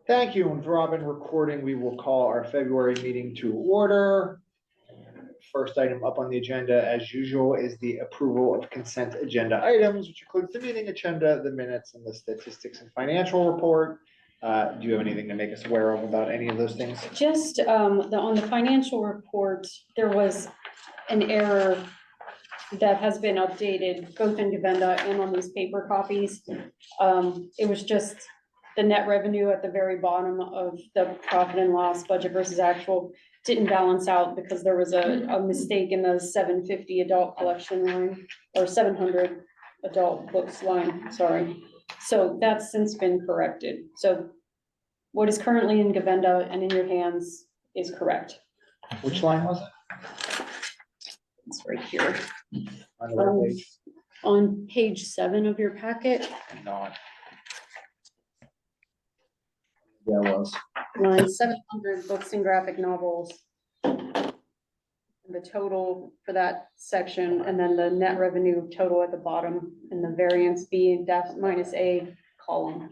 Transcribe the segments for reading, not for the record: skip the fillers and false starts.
Thank you. With Robin recording, we will call our February meeting to order. First item up on the agenda, as usual, is the approval of consent agenda items, which includes the meeting agenda, the minutes, and the statistics and financial report. Do you have anything to make us aware of about any of those things? Just on the financial report, there was an error that has been updated both in Govenda and on these paper copies. It was just the net revenue at the very bottom of the profit and loss budget versus actual didn't balance out because there was a mistake in the 750 adult collection line, or 700 adult books line, sorry. So that's since been corrected. So what is currently in Govenda and in your hands is correct. Which line was it? It's right here. On the web page? On page 7 of your packet, Not. Yeah, it was. line 700 books and graphic novels. The total for that section, and then the net revenue total at the bottom, and the variance B minus A column.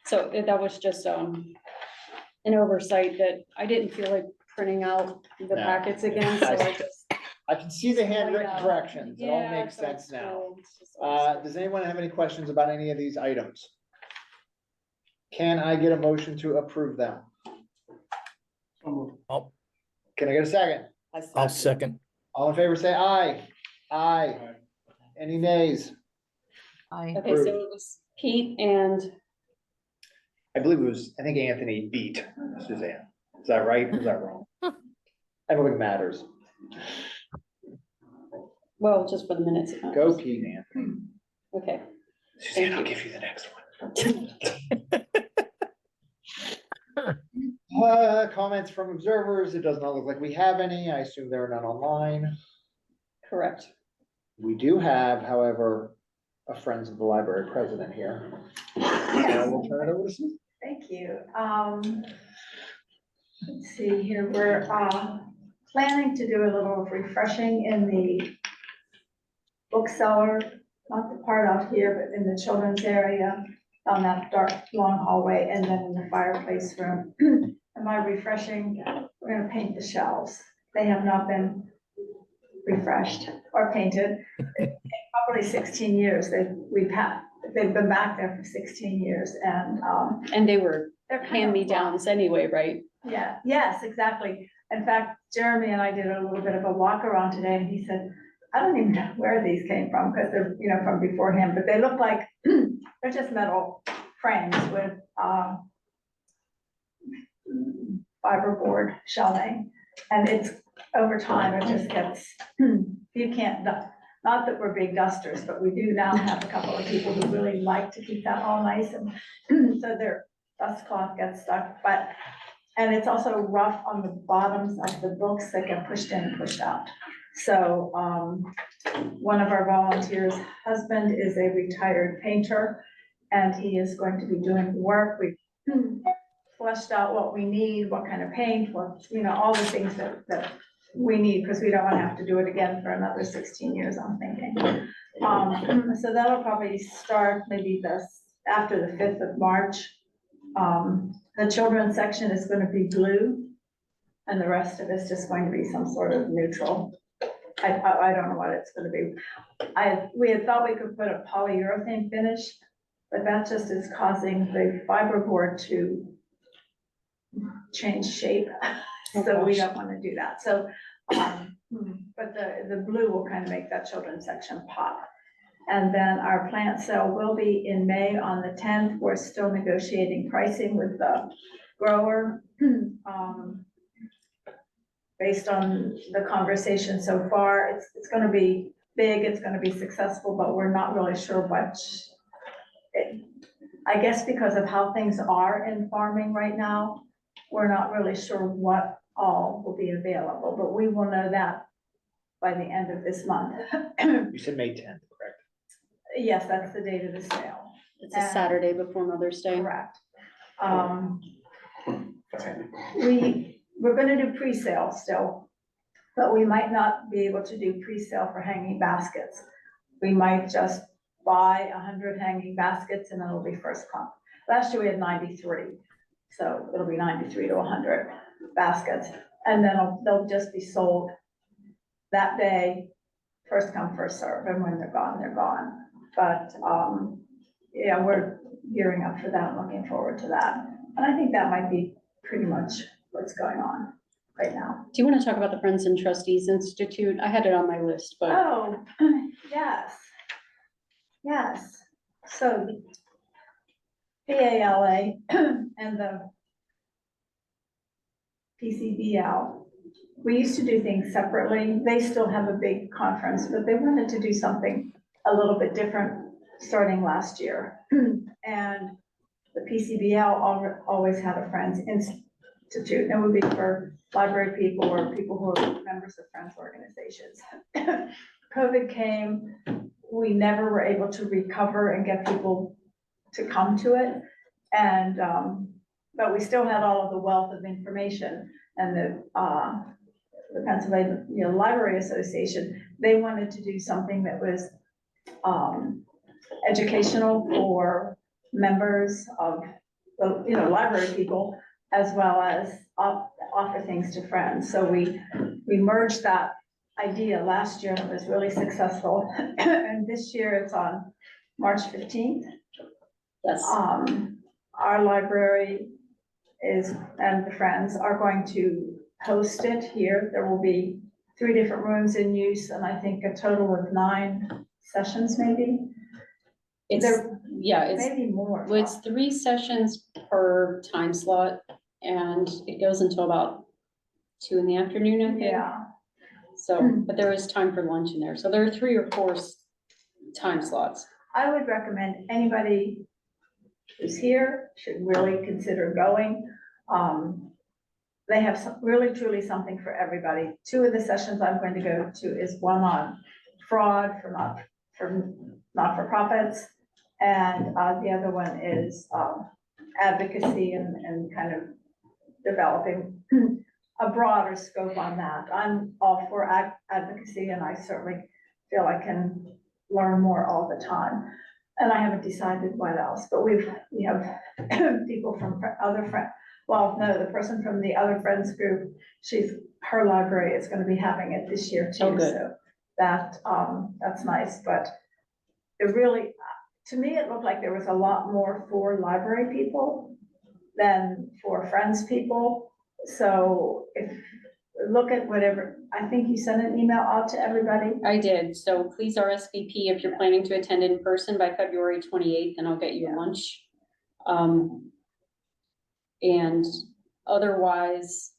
So that was just an oversight that I didn't feel like printing out the No. packets again, so I just. I can see the handwritten Yeah. corrections. It all Yeah, makes so sense it's now. cool. It's just Does anyone have any questions about any of these items? Can I get a motion to approve them? I'll Can I get a second? second. All in favor, say aye. Aye. Any nays? Okay, so it was Pete and I believe it was, I think Anthony beat Suzanne. Is that right? Is that wrong? I don't think it matters. well, just for the minutes. Go Pete and Anthony. Okay, Suzanne, I'll you. give you the next one. Comments from observers. It does not look like we have any. I assume there are none online. correct. We do have, however, a Friends of the Library president here. We'll turn it over to Susan. Thank you. Let's see here, we're planning to do a little refreshing in the bookseller, not the part out here, but in the children's area, on that dark, long hallway, and then in the fireplace room. And by refreshing, we're gonna paint the shelves. They have not been refreshed or painted. In probably 16 years. They've been back there for 16 years, and And they were they're kind of hand-me-downs anyway, right? yeah, yes, exactly. In fact, Jeremy and I did a little bit of a walk around today, and he said, I don't even know where these came from, because they're, from before him, but they look like, they're just metal frames with, fiberboard shelving. And it's, over time, it just gets, you can't, not that we're big dusters, but we do now have a couple of people who really like to keep that all nice, and so their dust cloth gets stuck, and it's also rough on the bottoms of the books that get pushed in and pushed out. So, one of our volunteers' husband is a retired painter, and he is going to be doing work. We've fleshed out what we need, what kind of paint, what, all the things that we need, because we don't want to have to do it again for another 16 years, I'm thinking. So that'll probably start maybe after the 5th of March. The children's section is going to be blue, and the rest of it's just going to be some sort of neutral. I don't know what it's going to be. We had thought we could put a polyurethane finish, but that just is causing the fiberboard to change shape. So we don't want to do that. So, but the blue will kind of make that children's section pop. And then our plant sale will be in May on the 10th. We're still negotiating pricing with the grower. Based on the conversation so far, it's going to be big, it's going to be successful, but we're not really sure what. I guess because of how things are in farming right now, we're not really sure what all will be available, but we will know that by the end of this month. You said May 10th, correct? Yes, that's the date of the sale. It's a Saturday before Mother's Day. Correct. Okay. We're gonna do pre-sale still, but we might not be able to do pre-sale for hanging baskets. We might just buy 100 hanging baskets and then it'll be first come. Last year we had 93. So it'll be 93 to 100 baskets. And then they'll just be sold that day, first come, first serve. And when they're gone, they're gone. But, yeah, we're gearing up for that, looking forward to that. And I think that might be pretty much what's going on right now. Do you want to talk about the Friends and Trustees Institute? I had it on my list, but Oh, yes. Yes. So PALA and the PCBL, we used to do things separately. They still have a big conference, but they wanted to do something a little bit different starting last year. And the PCBL always had a Friends Institute, and it would be for library people or people who are members of Friends organizations. COVID came, we never were able to recover and get people to come to it. And, but we still had all of the wealth of information, and the Pennsylvania Library Association, they wanted to do something that was educational for members of the, library people, as well as offer things to friends. So we merged that idea last year, and it was really successful. And this year it's on March 15th. yes, Our library and the Friends are going to host it here. There will be 3 different rooms in use, and I think a total of 9 sessions, maybe. it's, There, yeah, maybe more. well, it's 3 sessions per time slot, and it goes until about 2 in the afternoon, I think. Yeah, So, but there is time for lunch in there. So there are 3 or 4 time slots. I would recommend anybody who's here should really consider going. They have really truly something for everybody. 2 of the sessions I'm going to go to is one on fraud for not-for-profits, and the other one is advocacy and kind of developing a broader scope on that. I'm all for advocacy, and I certainly feel I can learn more all the time. And I haven't decided what else, but we have people from other friends. Well, no, the person from the other Friends group, her library is going to be having it this year too. Oh, good. So that's nice, but it really, to me, it looked like there was a lot more for library people than for Friends people. So look at whatever, I think you sent an email out to everybody. I did. So please RSVP if you're planning to attend in person by February 28th, and I'll get you lunch. And otherwise,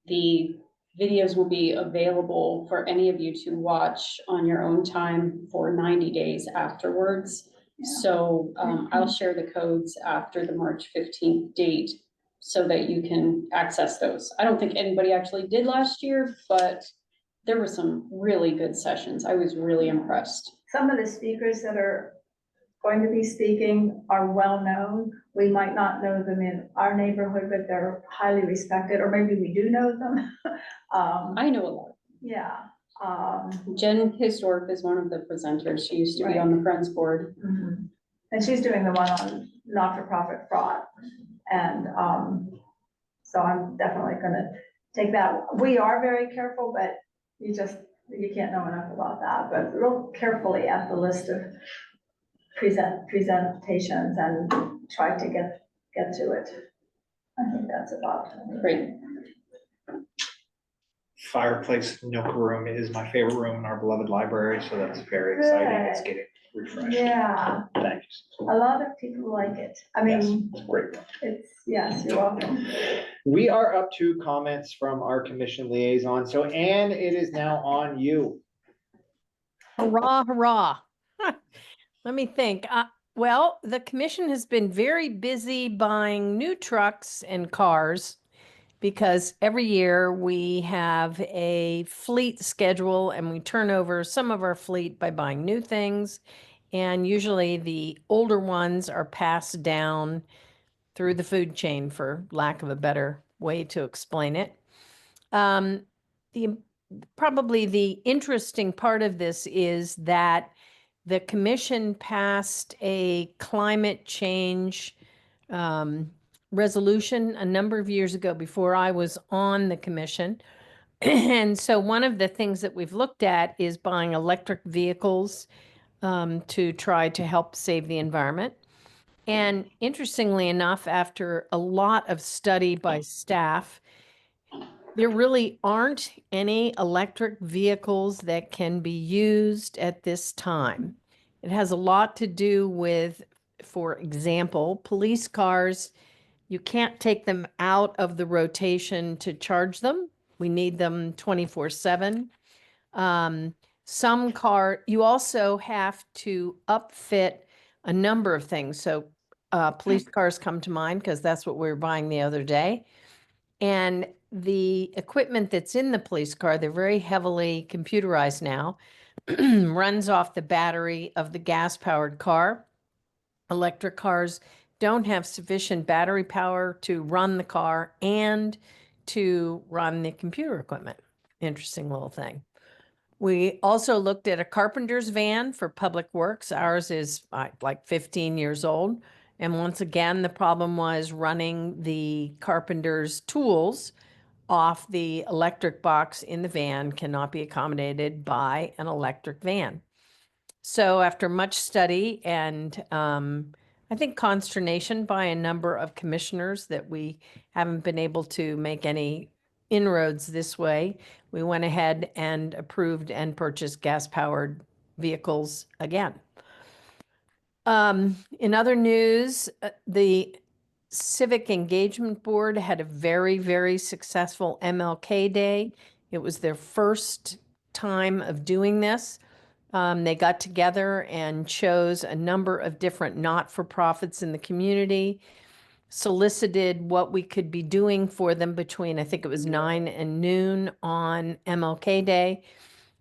the videos will be available for any of you to watch on your own time for 90 days afterwards. Yeah. So I'll share the codes after the March 15th date so that you can access those. I don't think anybody actually did last year, but there were some really good sessions. I was really impressed. Some of the speakers that are going to be speaking are well-known. We might not know them in our neighborhood, but they're highly respected, or maybe we do know them. I know a lot. Yeah. Jen Historic is one of the presenters. She used to be on the Friends board. Mhm. And she's doing the one on not-for-profit fraud. And so I'm definitely gonna take that. We are very careful, but you can't know enough about that, but look carefully at the list of presentations and try to get to it. I think that's about it. Great. Fireplace Nook Room is my favorite room in our beloved library, so that's very exciting. It's Good. getting refreshed. Yeah, Thanks. a lot of people like it. I mean, It's a great. yes, you're welcome. We are up to comments from our commission liaison. So Anne, it is now on you. Hurrah, hurrah. Let me think. Well, the commission has been very busy buying new trucks and cars because every year we have a fleet schedule and we turn over some of our fleet by buying new things. And usually the older ones are passed down through the food chain, for lack of a better way to explain it. Probably the interesting part of this is that the commission passed a climate change resolution a number of years ago before I was on the commission. And so one of the things that we've looked at is buying electric vehicles to try to help save the environment. And interestingly enough, after a lot of study by staff, there really aren't any electric vehicles that can be used at this time. It has a lot to do with, for example, police cars. You can't take them out of the rotation to charge them. We need them 24/7. You also have to upfit a number of things. So police cars come to mind because that's what we were buying the other day. And the equipment that's in the police car, they're very heavily computerized now, runs off the battery of the gas-powered car. Electric cars don't have sufficient battery power to run the car and to run the computer equipment. Interesting little thing. We also looked at a carpenter's van for public works. Ours is like 15 years old. And once again, the problem was running the carpenter's tools off the electric box in the van cannot be accommodated by an electric van. So after much study and I think consternation by a number of commissioners that we haven't been able to make any inroads this way, we went ahead and approved and purchased gas-powered vehicles again. In other news, the Civic Engagement Board had a very, very successful MLK Day. It was their first time of doing this. They got together and chose a number of different not-for-profits in the community, solicited what we could be doing for them between, I think it was 9 and noon on MLK Day.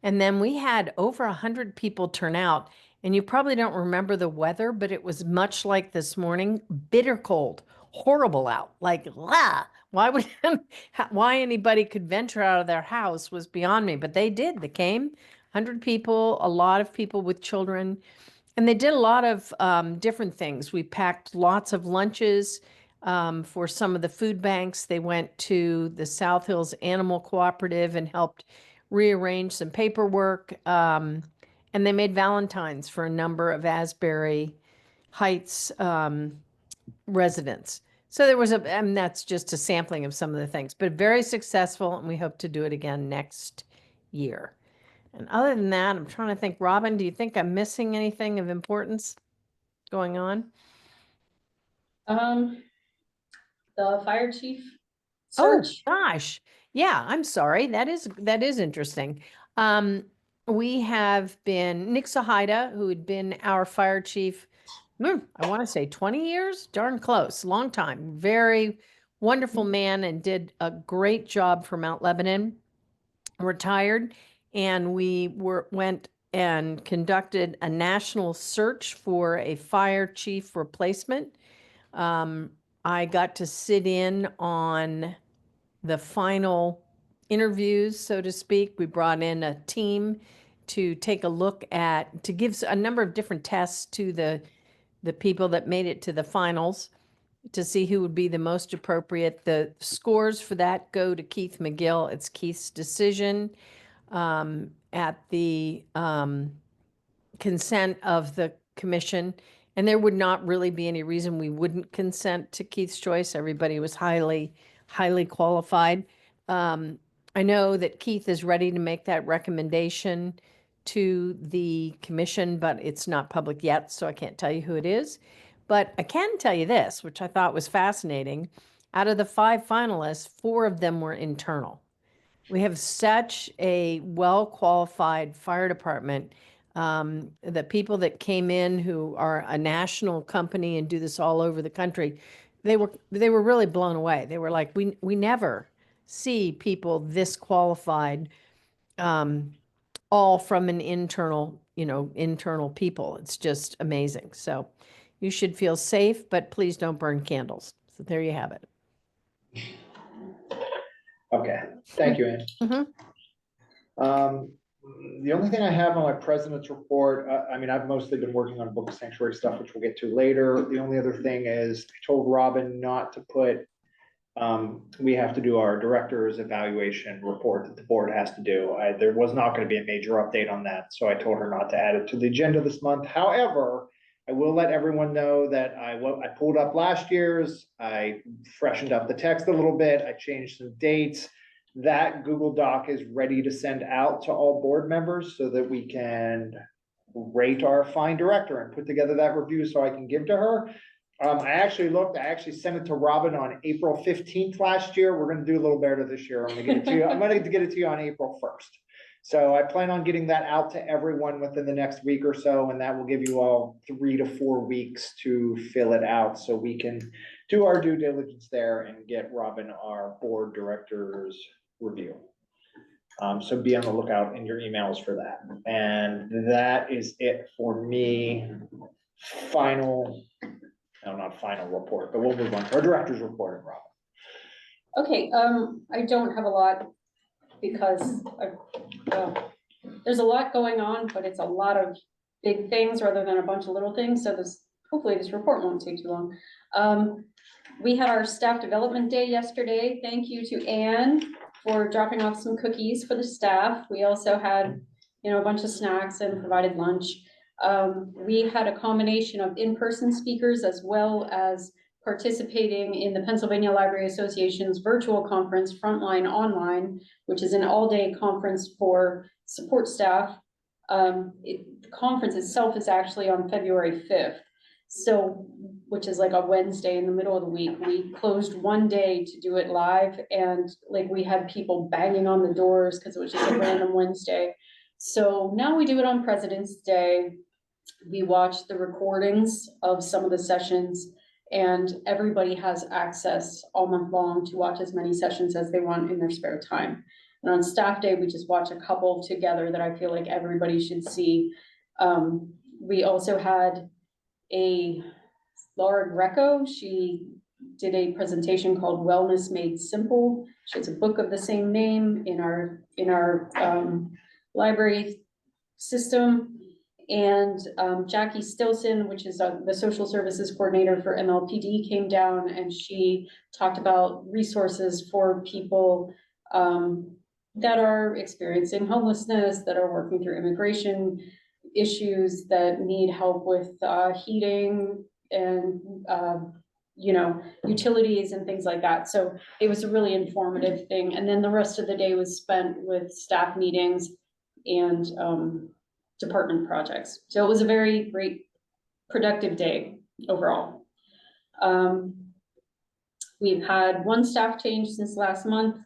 And then we had over 100 people turn out. And you probably don't remember the weather, but it was much like this morning, bitter cold, horrible out, like, why anybody could venture out of their house was beyond me, but they did. They came, 100 people, a lot of people with children, and they did a lot of different things. We packed lots of lunches for some of the food banks. They went to the South Hills Animal Cooperative and helped rearrange some paperwork. And they made Valentines for a number of Asbury Heights residents. So there was and that's just a sampling of some of the things, but very successful, and we hope to do it again next year. And other than that, I'm trying to think, Robin, do you think I'm missing anything of importance going on? The fire chief Oh, search. gosh. Yeah, I'm sorry. That is interesting. We have been, Nick Sahida, who had been our fire chief, I want to say 20 years, darn close, long time, very wonderful man and did a great job for Mount Lebanon, retired. And we went and conducted a national search for a fire chief replacement. I got to sit in on the final interviews, so to speak. We brought in a team to take a look at, to give a number of different tests to the people that made it to the finals to see who would be the most appropriate. The scores for that go to Keith McGill. It's Keith's decision at the consent of the commission. And there would not really be any reason we wouldn't consent to Keith's choice. Everybody was highly, highly qualified. I know that Keith is ready to make that recommendation to the commission, but it's not public yet, so I can't tell you who it is. But I can tell you this, which I thought was fascinating. Out of the 5 finalists, 4 of them were internal. We have such a well-qualified fire department. The people that came in who are a national company and do this all over the country, they were really blown away. They were like, we never see people this qualified, all from an internal people. It's just amazing. So you should feel safe, but please don't burn candles. So there you have it. Okay, thank you, Ann. Mhm. The only thing I have on my president's report, I mean, I've mostly been working on book sanctuary stuff, which we'll get to later. The only other thing is I told Robin not to put, we have to do our director's evaluation report that the board has to do. There was not gonna be a major update on that, so I told her not to add it to the agenda this month. However, I will let everyone know that I pulled up last year's, I freshened up the text a little bit, I changed some dates. That Google Doc is ready to send out to all board members so that we can rate our fine director and put together that review so I can give to her. I actually sent it to Robin on April 15th last year. We're gonna do a little better this year. I'm gonna get it to you. I'm gonna get it to you on April 1st. So I plan on getting that out to everyone within the next week or so, and that will give you all 3 to 4 weeks to fill it out so we can do our due diligence there and get Robin our board director's review. So be on the lookout in your emails for that. And that is it for me. Not final report, but we'll move on to our director's report, Robin. Okay, I don't have a lot because there's a lot going on, but it's a lot of big things rather than a bunch of little things. So hopefully this report won't take too long. We had our staff development day yesterday. Thank you to Anne for dropping off some cookies for the staff. We also had, a bunch of snacks and provided lunch. We had a combination of in-person speakers as well as participating in the Pennsylvania Library Association's virtual conference, Frontline Online, which is an all-day conference for support staff. The conference itself is actually on February 5th. So, which is like a Wednesday in the middle of the week. We closed one day to do it live, and we had people banging on the doors because it was just a random Wednesday. So now we do it on President's Day. We watch the recordings of some of the sessions, and everybody has access all month long to watch as many sessions as they want in their spare time. And on staff day, we just watch a couple together that I feel like everybody should see. We also had Laura Greco. She did a presentation called Wellness Made Simple. She has a book of the same name in our library system. And Jackie Stilson, which is the social services coordinator for MLPD, came down and she talked about resources for people that are experiencing homelessness, that are working through immigration issues, that need help with heating and utilities and things like that. So it was a really informative thing. And then the rest of the day was spent with staff meetings and department projects. So it was a very great, productive day overall. We've had one staff change since last month.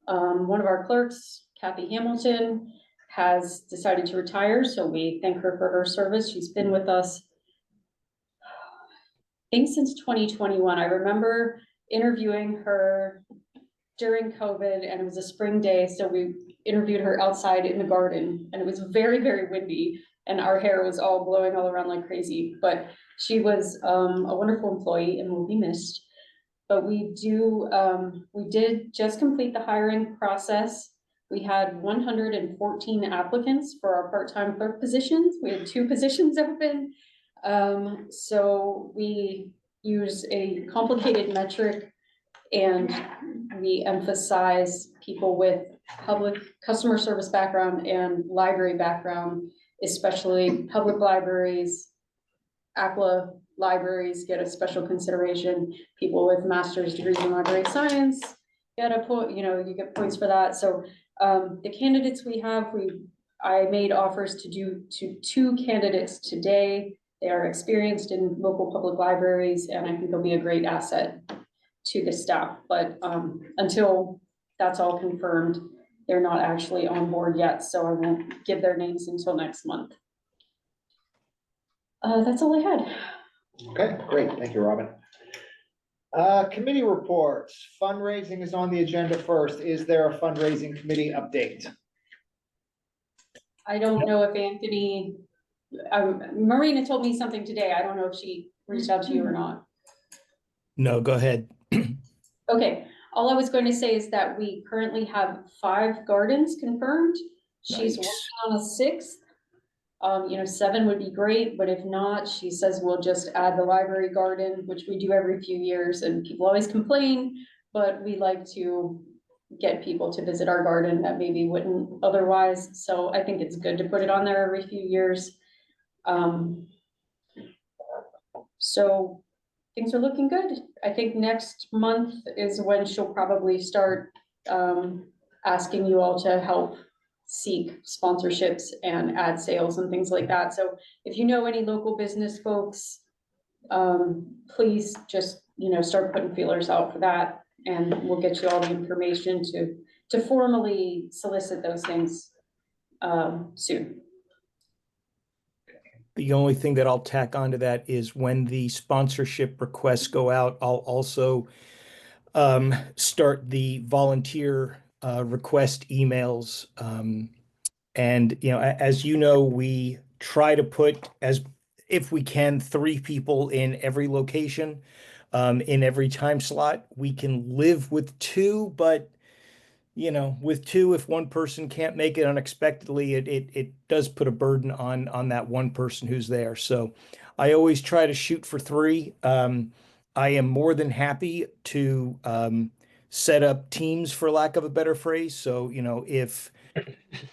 One of our clerks, Kathy Hamilton, has decided to retire, so we thank her for her service. She's been with us, I think, since 2021. I remember interviewing her during COVID, and it was a spring day, so we interviewed her outside in the garden, and it was very, very windy, and our hair was all blowing all around like crazy. But she was a wonderful employee and will be missed. But we did just complete the hiring process. We had 114 applicants for our part-time clerk positions. We had 2 positions open. So we use a complicated metric, and we emphasize people with public customer service background and library background, especially public libraries. ACLA libraries get a special consideration. People with master's degrees in library science get a point, you get points for that. So the candidates we have, I made offers to 2 candidates today. They are experienced in local public libraries, and I think they'll be a great asset to the staff. But until that's all confirmed, they're not actually on board yet, so I won't give their names until next month. That's all I had. Okay, great. Thank you, Robin. Committee reports. Fundraising is on the agenda first. Is there a fundraising committee update? I don't know if Anthony, Marina told me something today. I don't know if she reached out to you or not. No, go ahead. Okay, all I was going to say is that we currently have 5 gardens confirmed. She's Nice. working on a sixth. You know, seven would be great, but if not, she says we'll just add the library garden, which we do every few years, and people always complain, but we like to get people to visit our garden that maybe wouldn't otherwise, so I think it's good to put it on there every few years. So things are looking good. I think next month is when she'll probably start asking you all to help seek sponsorships and ad sales and things like that. So if you know any local business folks, please just, you know, start putting feelers out for that, and we'll get you all the information to formally solicit those things soon. The only thing that I'll tack onto that is when the sponsorship requests go out, I'll also start the volunteer request emails. And you know, as you know, we try to put, as if we can, 3 people in every location, in every time slot. We can live with 2, but you know, with 2, if one person can't make it unexpectedly, it does put a burden on that one person who's there. So I always try to shoot for 3. I am more than happy to set up teams, for lack of a better phrase. So, you know, if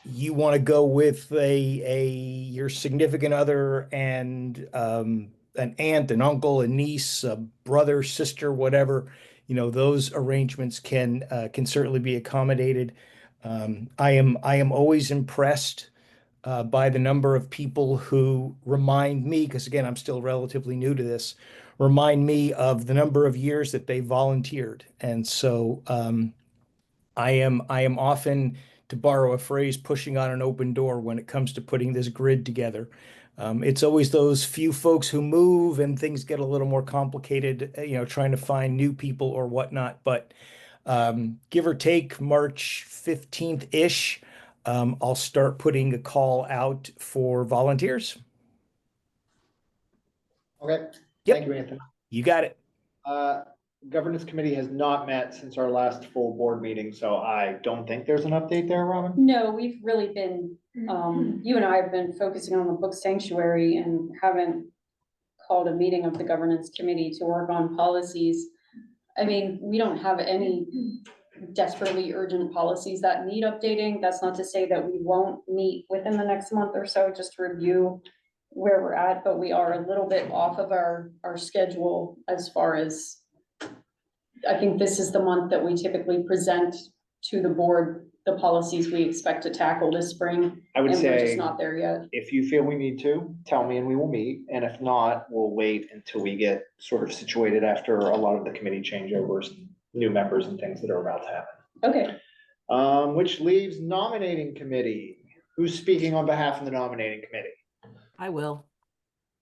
you want to go with your significant other and an aunt, an uncle, a niece, a brother, sister, whatever, you know, those arrangements can certainly be accommodated. I am always impressed by the number of people who remind me, because again, I'm still relatively new to this, remind me of the number of years that they volunteered. And so I am often, to borrow a phrase, pushing on an open door when it comes to putting this grid together. It's always those few folks who move and things get a little more complicated, you know, trying to find new people or whatnot. But give or take March 15th-ish, I'll start putting a call out for volunteers. Okay, Yep. thank you, Anthony. You got it. Governance committee has not met since our last full board meeting, so I don't think there's an update there, Robin. No, we've really been, you and I have been focusing on the book sanctuary and haven't called a meeting of the governance committee to work on policies. I mean, we don't have any desperately urgent policies that need updating. That's not to say that we won't meet within the next month or so, just to review where we're at, but we are a little bit off of our schedule as far as, I think this is the month that we typically present to the board the policies we expect to tackle this spring. I would And we're just say, not there yet. if you feel we need to, tell me and we will meet, and if not, we'll wait until we get sort of situated after a lot of the committee changeovers, and new members and things that are about to happen. Okay, Which leaves nominating committee. Who's speaking on behalf of the nominating committee? I will.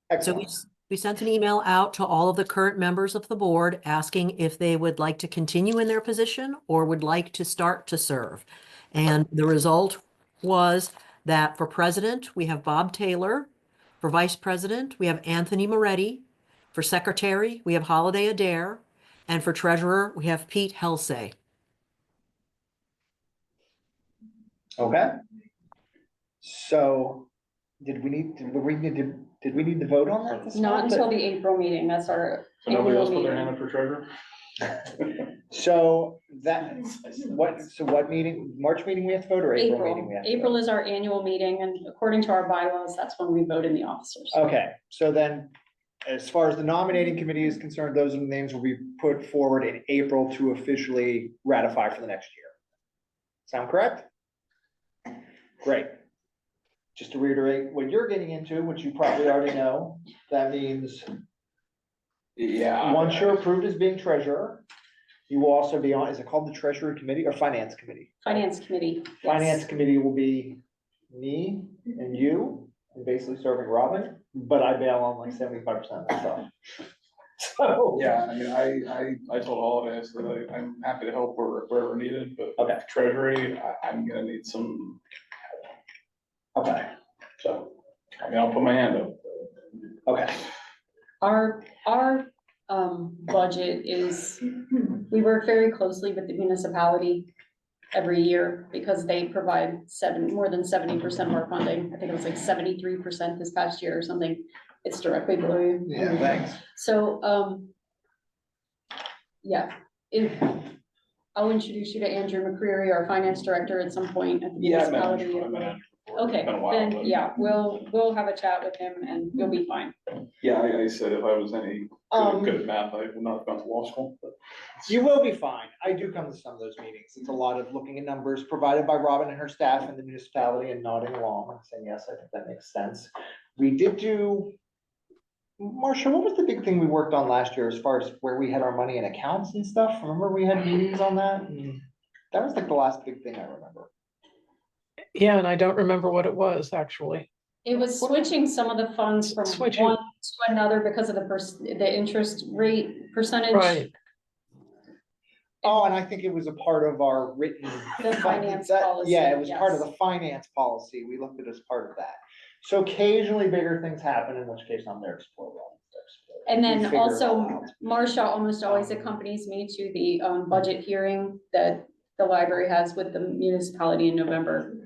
So Excellent. we sent an email out to all of the current members of the board asking if they would like to continue in their position or would like to start to serve. And the result was that for president, we have Bob Taylor. For vice president, we have Anthony Moretti. For secretary, we have Holiday Adair. And for treasurer, we have Pete Helsay. Okay. So, did we need to vote on that? this not month? until the April meeting, that's our So nobody annual else put their hand meeting. up for treasurer? So what meeting, March meeting we have to vote, or April meeting we have to vote? April is our annual meeting, and according to our bylaws, that's when we vote in the officers. Okay, so then, as far as the nominating committee is concerned, those are the names will be put forward in April to officially ratify for the next year. Sound correct? Great. Just to reiterate what you're getting into, which you probably already know, that means Yeah. once you're approved as being treasurer, you will also be on, is it called the treasury committee or finance committee? Finance committee. yes. Finance committee will be me and you, and basically serving Robin, but I bail on like 75% of the stuff. So. Yeah, I mean, I told all of us that I'm happy to help wherever needed, but Okay. treasury, I'm gonna need some, Okay, so, I mean, I'll put my hand up. okay, Our budget is, we work very closely with the municipality. every year because they provide more than 70% of our funding. I think it was like 73% this past year or something. It's directly below you. Yeah, thanks. So, yeah, I'll introduce you to Andrew McCreary, our finance director, at some point at the Yeah, I met him municipality. before, I met him before. Okay, It's been a while, then, but- yeah, we'll have a chat with him and you'll be fine. Yeah, I said if I was any good at math, I would not have gone to law school, but. You will be fine. I do come to some of those meetings. It's a lot of looking at numbers provided by Robin and her staff and the municipality and nodding along and saying, yes, I think that makes sense. We did do, Marcia, what was the big thing we worked on last year as far as where we had our money in accounts and stuff? Remember we had meetings on that? And that was like the last big thing I remember. Yeah, and I don't remember what it was, actually. It was switching some of the funds from Switching. one to another because of the interest rate percentage. Right. Oh, and I think it was a part of our written. The finance that- policy, Yeah, it was part of yes. the finance policy. We looked at it as part of that. So occasionally bigger things happen, in which case I'm there to support Robin. And We then figure it all also, out. Marcia almost always accompanies me to the budget hearing that the library has with the municipality in November.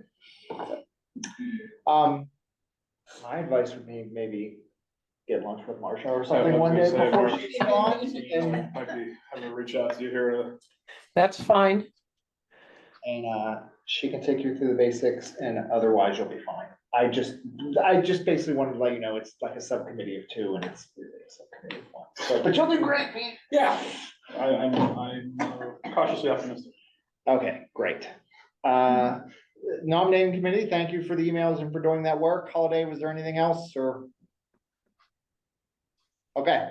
My advice would be maybe get lunch with Marcia or I something was one gonna day say, before we're- she's gone. And, Might be having to reach out to you here. That's fine. she can take you through the basics and otherwise you'll be fine. I just basically wanted to let you know, it's like a subcommittee of two and it's really a subcommittee of one. So, but you'll do great, man. Yeah, I'm cautiously optimistic. Okay, great. Nominating committee, thank you for the emails and for doing that work. Holiday, was there anything else or? Okay,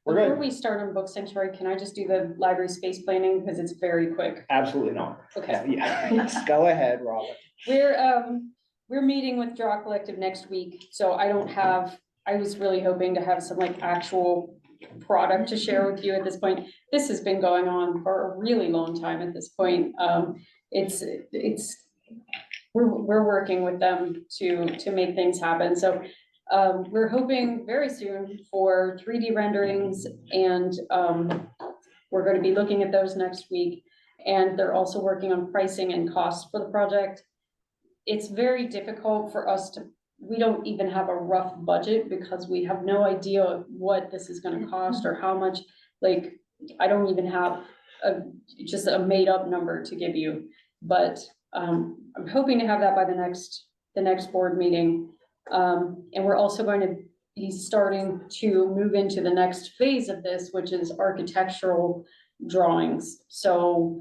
we're Before good. we start on book sanctuary, can I just do the library space planning, because it's very quick? Absolutely not. Okay. Yeah, go ahead, Robin. We're meeting with Draw Collective next week, so I was really hoping to have some like actual product to share with you at this point. This has been going on for a really long time at this point. We're working with them to make things happen, so we're hoping very soon for 3D renderings and we're going to be looking at those next week. And they're also working on pricing and costs for the project. It's very difficult for us we don't even have a rough budget because we have no idea what this is gonna cost or how much, like, I don't even have just a made up number to give you. But I'm hoping to have that by the next board meeting. And we're also going to be starting to move into the next phase of this, which is architectural drawings. So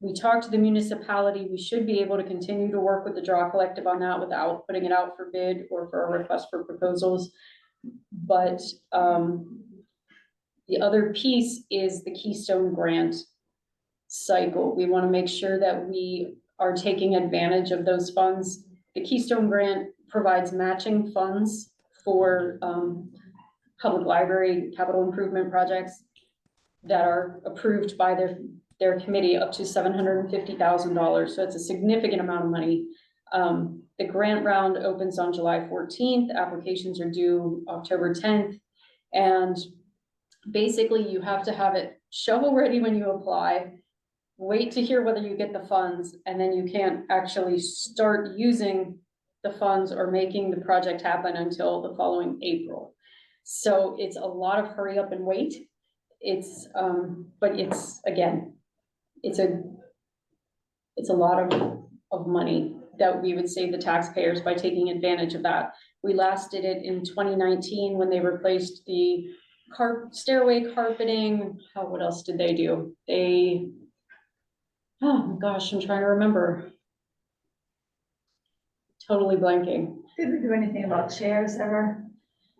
we talked to the municipality. We should be able to continue to work with the Draw Collective on that without putting it out for bid or for a request for proposals. But the other piece is the Keystone Grant cycle. We want to make sure that we are taking advantage of those funds. The Keystone Grant provides matching funds for public library capital improvement projects that are approved by their committee up to $750,000. So it's a significant amount of money. The grant round opens on July 14th. Applications are due October 10th. And basically you have to have it shovel ready when you apply, wait to hear whether you get the funds, and then you can't actually start using the funds or making the project happen until the following April. So it's a lot of hurry up and wait. But it's, again, it's a lot of money that we would save the taxpayers by taking advantage of that. We last did it in 2019 when they replaced the stairway carpeting. What else did they do? Oh my gosh, I'm trying to remember. Totally blanking. Did we do anything about chairs ever?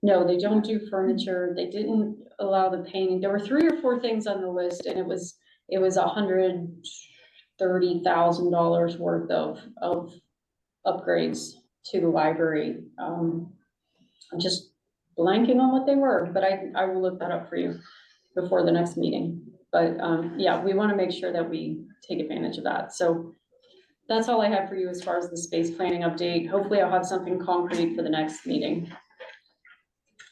No, they don't do furniture. They didn't allow the painting. There were 3 or 4 things on the list and it was $130,000 worth of upgrades to the library. I'm just blanking on what they were, but I will look that up for you before the next meeting. But yeah, we want to make sure that we take advantage of that. So that's all I have for you as far as the space planning update. Hopefully I'll have something concrete for the next meeting.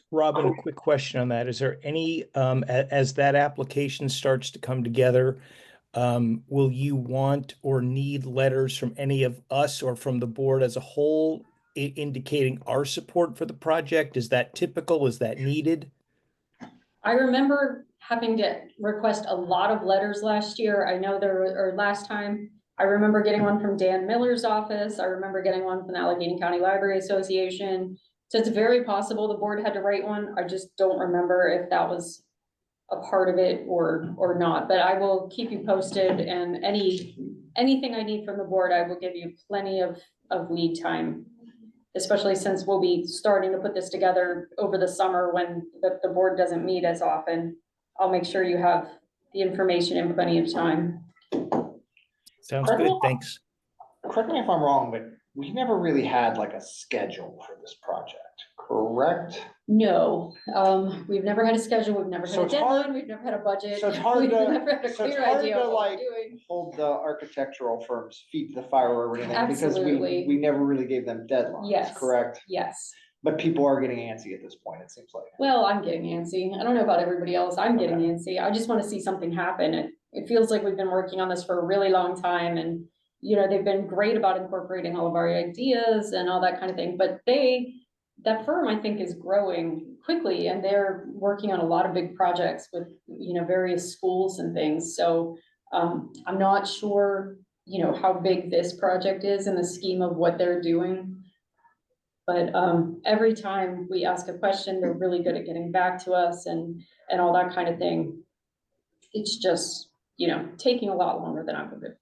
Robin, a quick question on that. Is there any, as that application starts to come together, will you want or need letters from any of us or from the board as a whole indicating our support for the project? Is that typical? Is that needed? I remember having to request a lot of letters last year. I know or last time, I remember getting one from Dan Miller's office. I remember getting one from the Allegheny County Library Association. So it's very possible the board had to write one. I just don't remember if that was a part of it or not, but I will keep you posted, and anything I need from the board, I will give you plenty of lead time. Especially since we'll be starting to put this together over the summer when the board doesn't meet as often. I'll make sure you have the information in plenty of time. Sounds good, thanks. Correct me if I'm wrong, but we never really had like a schedule for this project, correct? No, we've never had a schedule, we've never had So a it's hard- deadline, we've never had a budget. so it's hard We've to- never had a so it's clear hard idea to, of what like, we're doing. Hold the architectural firms' feet to the fire or anything, because Absolutely. we never really gave them deadlines, Yes. correct? Yes, But people are getting antsy at this point, it seems like. well, I'm getting antsy. I don't know about everybody else, I'm getting antsy. I just wanna see something happen. It feels like we've been working on this for a really long time, and you know, they've been great about incorporating all of our ideas and all that kind of thing, but that firm, I think, is growing quickly, and they're working on a lot of big projects with, you know, various schools and things, so I'm not sure, you know, how big this project is in the scheme of what they're doing. But every time we ask a question, they're really good at getting back to us and all that kind of thing. It's just, you know, taking a lot longer than I would.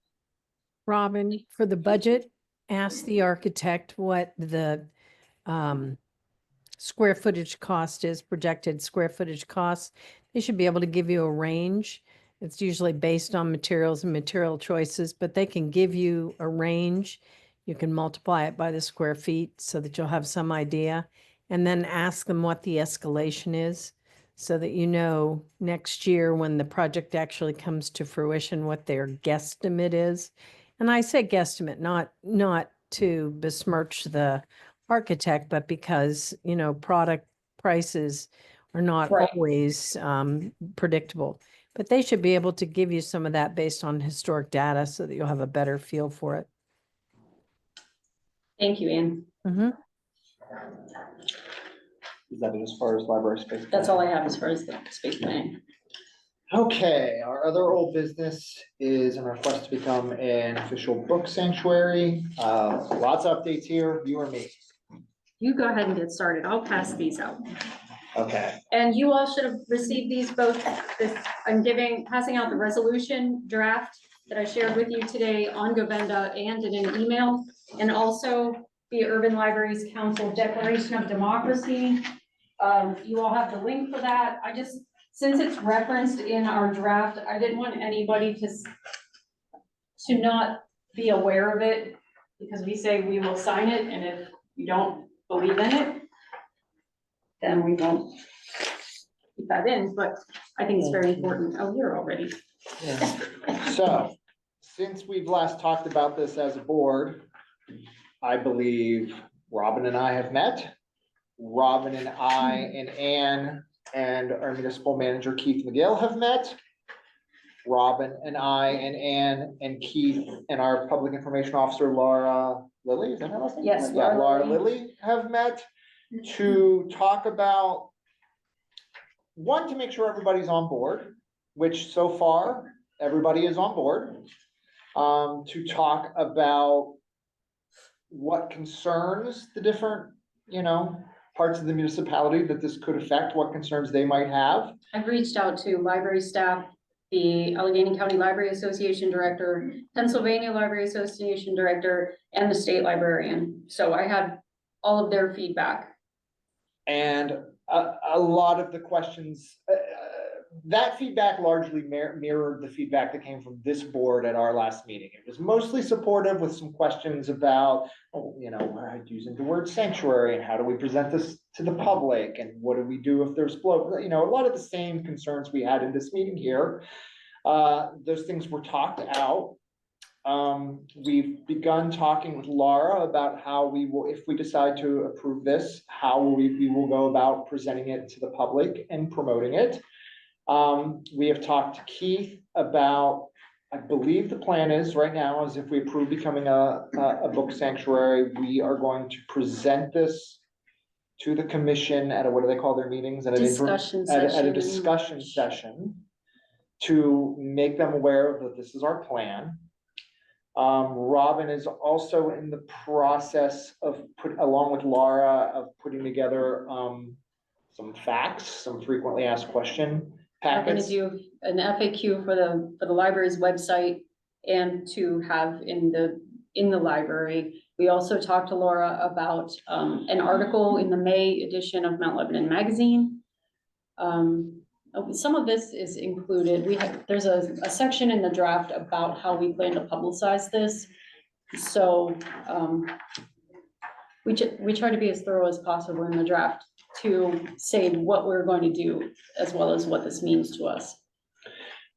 Robin, for the budget, ask the architect what the square footage cost is, projected square footage costs. They should be able to give you a range. It's usually based on materials and material choices, but they can give you a range. You can multiply it by the square feet so that you'll have some idea. And then ask them what the escalation is so that you know next year when the project actually comes to fruition, what their guesstimate is. And I say guesstimate, not to besmirch the architect, but because, you know, product prices are not Right. always predictable. But they should be able to give you some of that based on historic data so that you'll have a better feel for it. Thank you, Anne. Mm-hmm. Is that it as far as library space? That's all I have as far as the space planning. Okay, our other old business is a request to become an official book sanctuary. Lots of updates here, you or me? You go ahead and get started. I'll pass these out. Okay, And you all should have received these both. I'm passing out the resolution draft that I shared with you today on Govenda and in an email. And also the Urban Libraries Council Declaration of Democracy. You all have the link for that. Since it's referenced in our draft, I didn't want anybody to not be aware of it, because we say we will sign it, and if you don't believe in it, then we won't keep that in, but I think it's very important. Oh, you're already. so, since we've last talked about this as a board, I believe Robin and I have met. Robin and I and Anne and our municipal manager Keith McGill have met. Robin and I and Anne and Keith and our public information officer Laura Lilly, is that her last name? Yes, Yeah, Laura Laura Lilly. Lilly have met to talk about, one, to make sure everybody's on board, which so far, everybody is on board. To talk about what concerns the different, you know, parts of the municipality that this could affect, what concerns they might have. I've reached out to library staff, the Allegheny County Library Association Director, Pennsylvania Library Association Director, and the state librarian. So I had all of their feedback. And a lot of the questions, that feedback largely mirrored the feedback that came from this board at our last meeting. It was mostly supportive with some questions about, you know, using the word sanctuary and how do we present this to the public and what do we do if there's blow, you know, a lot of the same concerns we had in this meeting here. Those things were talked out. We've begun talking with Laura about how we will, if we decide to approve this, how we will go about presenting it to the public and promoting it. We have talked to Keith about I believe the plan is right now is if we approve becoming a book sanctuary, we are going to present this to the commission at a, what do they call their meetings? At an Discussion at a session. discussion session to make them aware that this is our plan. Robin is also in the process of along with Laura, of putting together, some facts, some frequently asked question We're gonna packets. do an FAQ for the library's website and to have in the library. We also talked to Laura about, an article in the May edition of Mount Lebanon Magazine. Some of this is included. There's a section in the draft about how we plan to publicize this. So, we try to be as thorough as possible in the draft to say what we're going to do as well as what this means to us.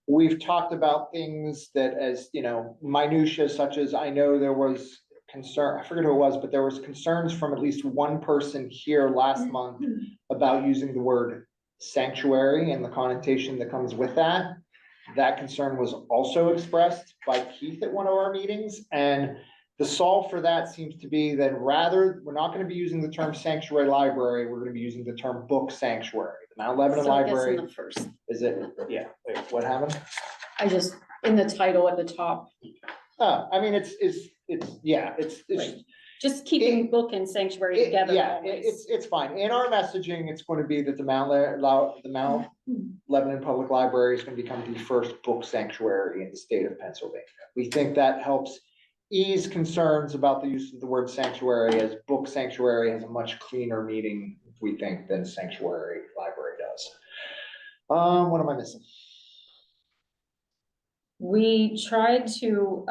We've talked about things that, as you know, minutia, such as, I know there was concern, I forget who it was, but there was concerns from at least one person here last month about using the word sanctuary and the connotation that comes with that. That concern was also expressed by Keith at one of our meetings, and the solve for that seems to be that we're not gonna be using the term sanctuary library, we're gonna be using the term book sanctuary. The Mount Lebanon So I guess in Library, the first, is it, yeah, wait, what happened? in the title at the top, I mean, it's, yeah, it's. Right. just keeping book and sanctuary together Yeah, always. it's fine. In our messaging, it's going to be that the Mount Lebanon Public Library is going to become the first book sanctuary in the state of Pennsylvania. We think that helps ease concerns about the use of the word sanctuary, as book sanctuary has a much cleaner meaning, we think, than sanctuary library does. What am I missing? We tried to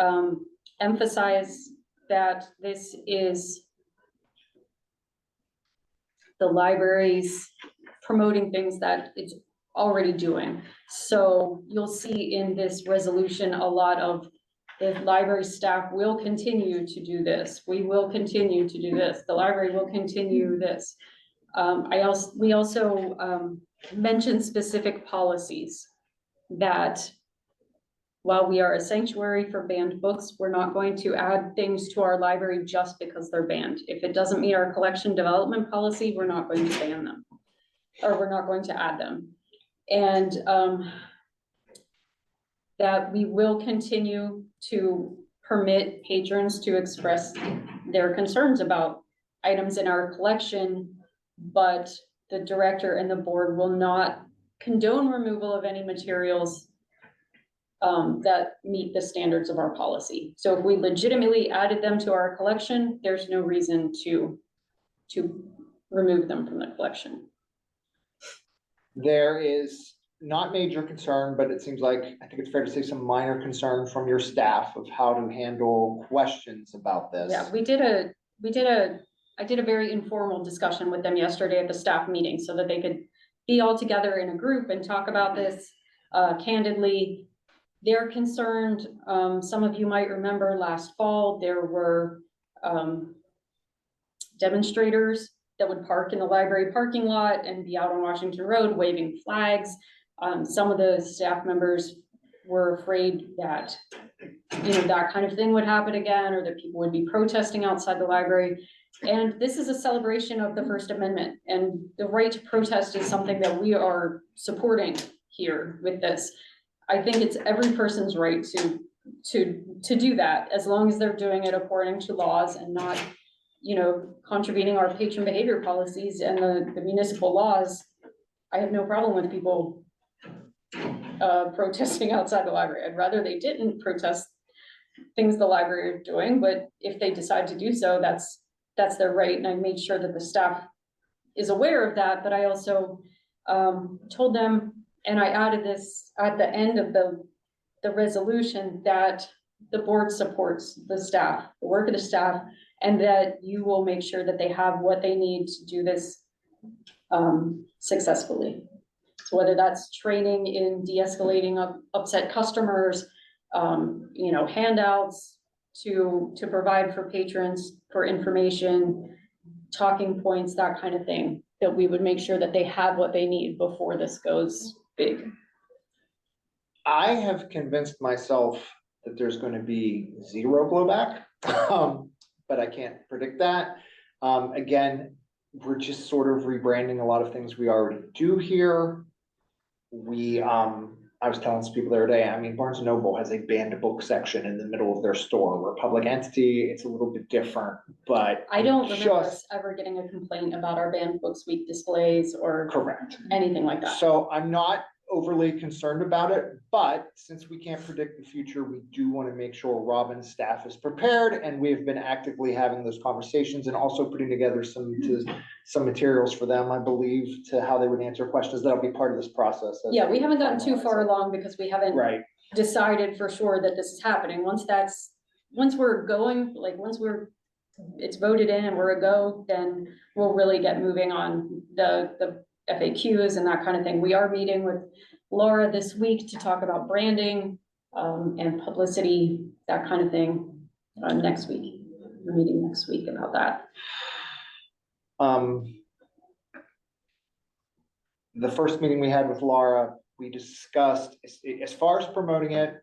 emphasize that this is the library's promoting things that it's already doing. So you'll see in this resolution a lot of, the library staff will continue to do this. We will continue to do this. The library will continue this. We also mentioned specific policies that while we are a sanctuary for banned books, we're not going to add things to our library just because they're banned. If it doesn't meet our collection development policy, we're not going to ban them, or we're not going to add them. And that we will continue to permit patrons to express their concerns about items in our collection, but the director and the board will not condone removal of any materials that meet the standards of our policy. So if we legitimately added them to our collection, there's no reason to remove them from the collection. There is not major concern, but it seems like, I think it's fair to say, some minor concern from your staff of how to handle questions about this. Yeah, I did a very informal discussion with them yesterday at the staff meeting so that they could be all together in a group and talk about this candidly. They're concerned, some of you might remember last fall, there were demonstrators that would park in the library parking lot and be out on Washington Road waving flags. Some of the staff members were afraid that, you know, that kind of thing would happen again, or that people would be protesting outside the library. And this is a celebration of the First Amendment, and the right to protest is something that we are supporting here with this. I think it's every person's right to do that, as long as they're doing it according to laws and not, you know, contravening our patron behavior policies and the municipal laws. I have no problem with people protesting outside the library. I'd rather they didn't protest things the library are doing, but if they decide to do so, that's their right. And I made sure that the staff is aware of that, but I also told them, and I added this at the end of the resolution, that the board supports the staff, the work of the staff, and that you will make sure that they have what they need to do this successfully. So whether that's training in de-escalating upset customers, you know, handouts to provide for patrons for information, talking points, that kind of thing, that we would make sure that they have what they need before this goes big. I have convinced myself that there's gonna be zero blowback, but I can't predict that. Again, we're just sort of rebranding a lot of things we already do here. I was telling some people the other day, I mean, Barnes and Noble has a banned book section in the middle of their store. We're a public entity, it's a little bit different, but. I don't remember us just ever getting a complaint about our banned books week displays or Correct. anything like that. So I'm not overly concerned about it, but since we can't predict the future, we do want to make sure Robin's staff is prepared, and we've been actively having those conversations and also putting together some materials for them, I believe, to how they would answer questions. That'll be part of this process. as Yeah, we haven't gotten too finalize far it. along because we haven't Right, decided for sure that this is happening. Once we're going, like, it's voted in and we're a go, then we'll really get moving on the FAQs and that kind of thing. We are meeting with Laura this week to talk about branding, and publicity, that kind of thing, next week. We're meeting next week about that. the first meeting we had with Laura, we discussed, as far as promoting it,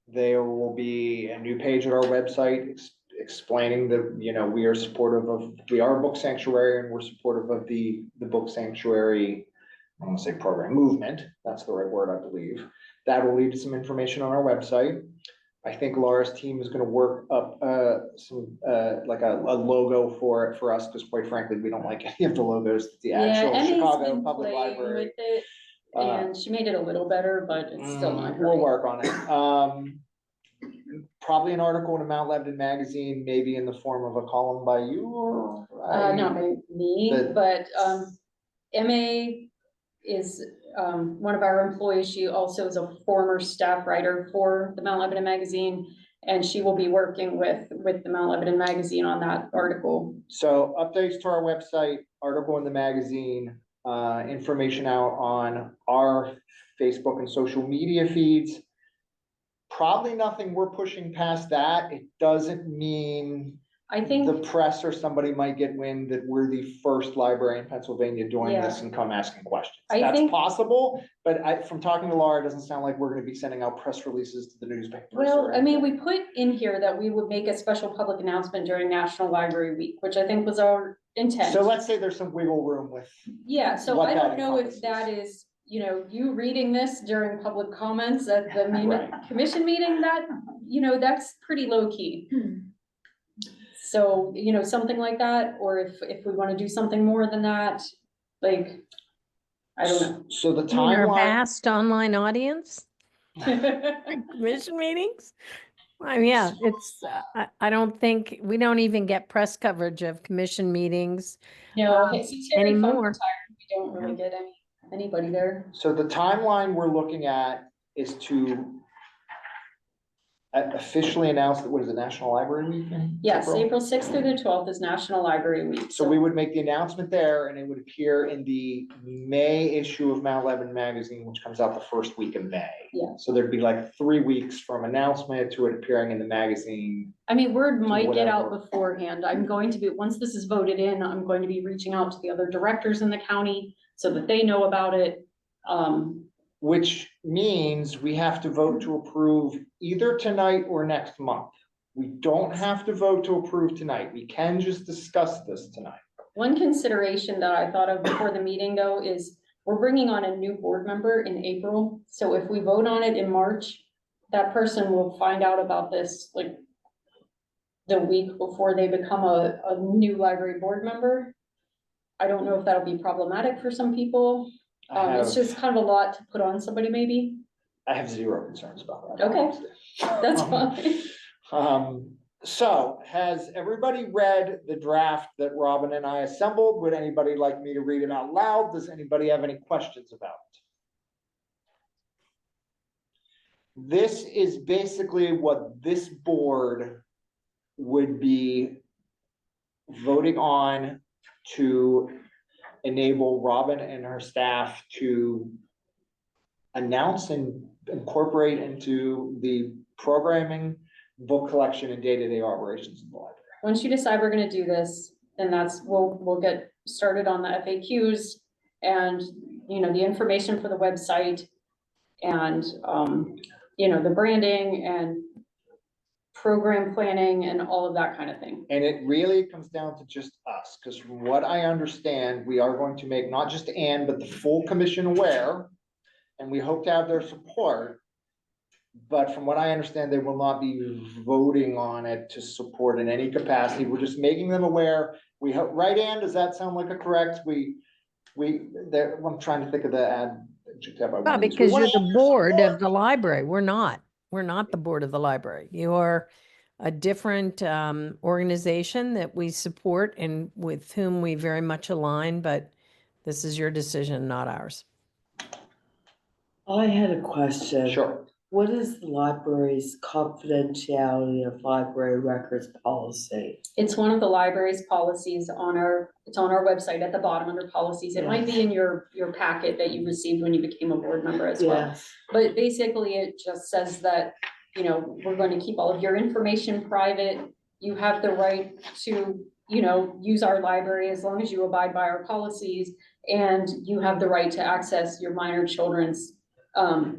there will be a new page at our website explaining that, we are supportive of, we are a book sanctuary and we're supportive of the book sanctuary, I want to say program movement, that's the right word, I believe. That will lead to some information on our website. I think Laura's team is gonna work up some like a logo for us, because quite frankly, we don't like any of the logos that the actual Emmy's Chicago been Public playing Library. with it, and she made it a little better, but it's still not We'll great. work on it. Probably an article in a Mount Lebanon magazine, maybe in the form of a column by you or. Not me, the- but, MA is, one of our employees. She also is a former staff writer for the Mount Lebanon magazine. And she will be working with the Mount Lebanon magazine on that article. So updates to our website, article in the magazine, information out on our Facebook and social media feeds. Probably nothing we're pushing past that. It doesn't mean I think. the press or somebody might get wind that we're the first library in Pennsylvania doing this and come asking questions. I That's think- possible, but from talking to Laura, it doesn't sound like we're gonna be sending out press releases to the newspapers. Well, or I mean, anything. we put in here that we would make a special public announcement during National Library Week, which I think was our intent. So let's say there's some wiggle room with, Yeah, so what I that don't know if encompasses. that is, you reading this during public comments at the Right. commission meeting, that, that's pretty low key. So, something like that, or if we wanna do something more than that, like, I don't so the In our timeline, vast online audience, know. commission meetings? I mean, yeah, it's, I don't think, we don't even get press coverage of commission meetings. No, since Terry Funk Anymore. retired, we don't really get anybody there. so the timeline we're looking at is to officially announce that, what is it, National Library Week? in Yes, April? April 6th through the 12th is National Library Week. So we would make the announcement there, and it would appear in the May issue of Mount Lebanon magazine, which comes out the first week of May. Yeah. So there'd be like 3 weeks from announcement to it appearing in the magazine. I mean, word might get out whatever. beforehand. I'm going to be, once this is voted in, I'm going to be reaching out to the other directors in the county so that they know about it. Which means we have to vote to approve either tonight or next month. We don't have to vote to approve tonight. We can just discuss this tonight. One consideration that I thought of before the meeting though is we're bringing on a new board member in April. So if we vote on it in March, that person will find out about this like the week before they become a new library board member. I don't know if that'll be problematic for some people. It's just kind of a lot to put on somebody maybe. I have zero concerns about that. Okay. That's fine. So has everybody read the draft that Robin and I assembled? Would anybody like me to read it out loud? Does anybody have any questions about it? This is basically what this board would be voting on to enable Robin and her staff to announce and incorporate into the programming, book collection, and day-to-day operations of the library. Once you decide we're gonna do this, then we'll get started on the FAQs and, the information for the website. and, the branding and program planning and all of that kind of thing. And it really comes down to just us, because from what I understand, we are going to make not just Ann, but the full commission aware. And we hope to have their support. But from what I understand, they will not be voting on it to support in any capacity. We're just making them aware. We hope, right, Ann, does that sound like a correct? I'm trying to think of the adjective I want to use. We Because wanna you're the board of the library. We're not the board of the library. You are a different organization that we support and with whom we very much align, but this is your decision, not ours. I had a question. Sure. What is the library's confidentiality of library records policy? It's one of the library's policies it's on our website at the bottom under policies. It might be in your packet that you received when you became a board member as well. Yes. But basically, it just says that, we're going to keep all of your information private. You have the right to, use our library as long as you abide by our policies. And you have the right to access your minor children's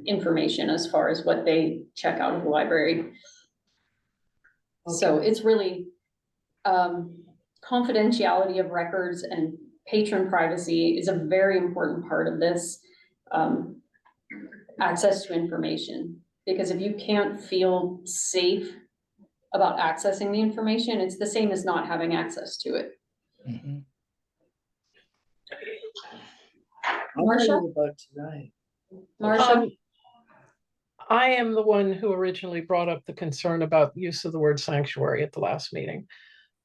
information as far as what they check out of the library. So it's really confidentiality of records and patron privacy is a very important part of this access to information. Because if you can't feel safe about accessing the information, it's the same as not having access to it. Mhm. Marcia? About tonight. Marcia? I am the one who originally brought up the concern about use of the word sanctuary at the last meeting.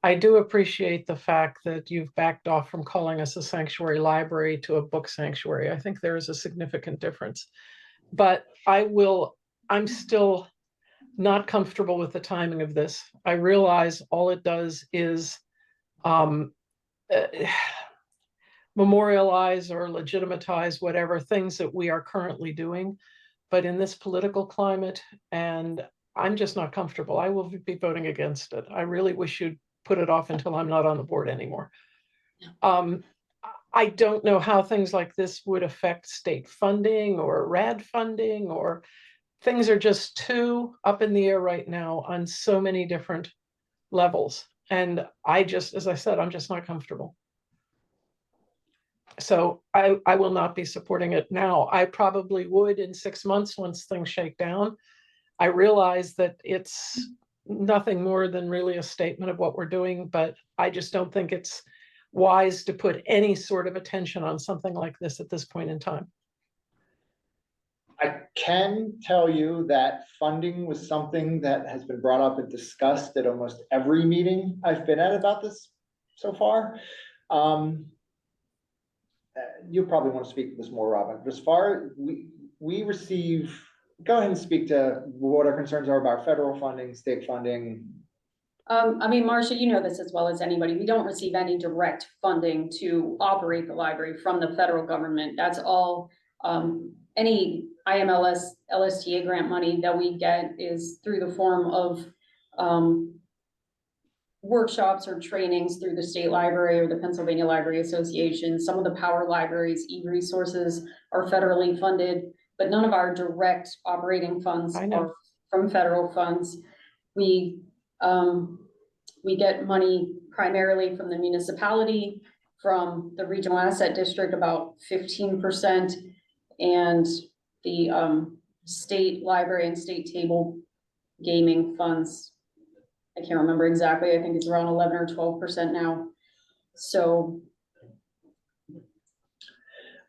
I do appreciate the fact that you've backed off from calling us a sanctuary library to a book sanctuary. I think there is a significant difference. But I'm still not comfortable with the timing of this. I realize all it does is memorialize or legitimatize whatever things that we are currently doing. But in this political climate, and I'm just not comfortable, I will be voting against it. I really wish you'd put it off until I'm not on the board anymore. I don't know how things like this would affect state funding or RAD funding, or things are just too up in the air right now on so many different levels. And as I said, I'm just not comfortable. So I will not be supporting it now. I probably would in 6 months once things shake down. I realize that it's nothing more than really a statement of what we're doing, but I just don't think it's wise to put any sort of attention on something like this at this point in time. I can tell you that funding was something that has been brought up and discussed at almost every meeting I've been at about this so far. You probably want to speak to this more, Robin, but as far as we receive, go ahead and speak to what our concerns are about federal funding, state funding. Marcia, you know this as well as anybody. We don't receive any direct funding to operate the library from the federal government. That's all, any IMLS, LSTA grant money that we get is through the form of, workshops or trainings through the state library or the Pennsylvania Library Association. Some of the power libraries, e-resources are federally funded, but none of our direct operating funds are from federal funds. We get money primarily from the municipality, from the regional asset district, about 15%, and the state library and state table gaming funds. I can't remember exactly. I think it's around 11 or 12% now. So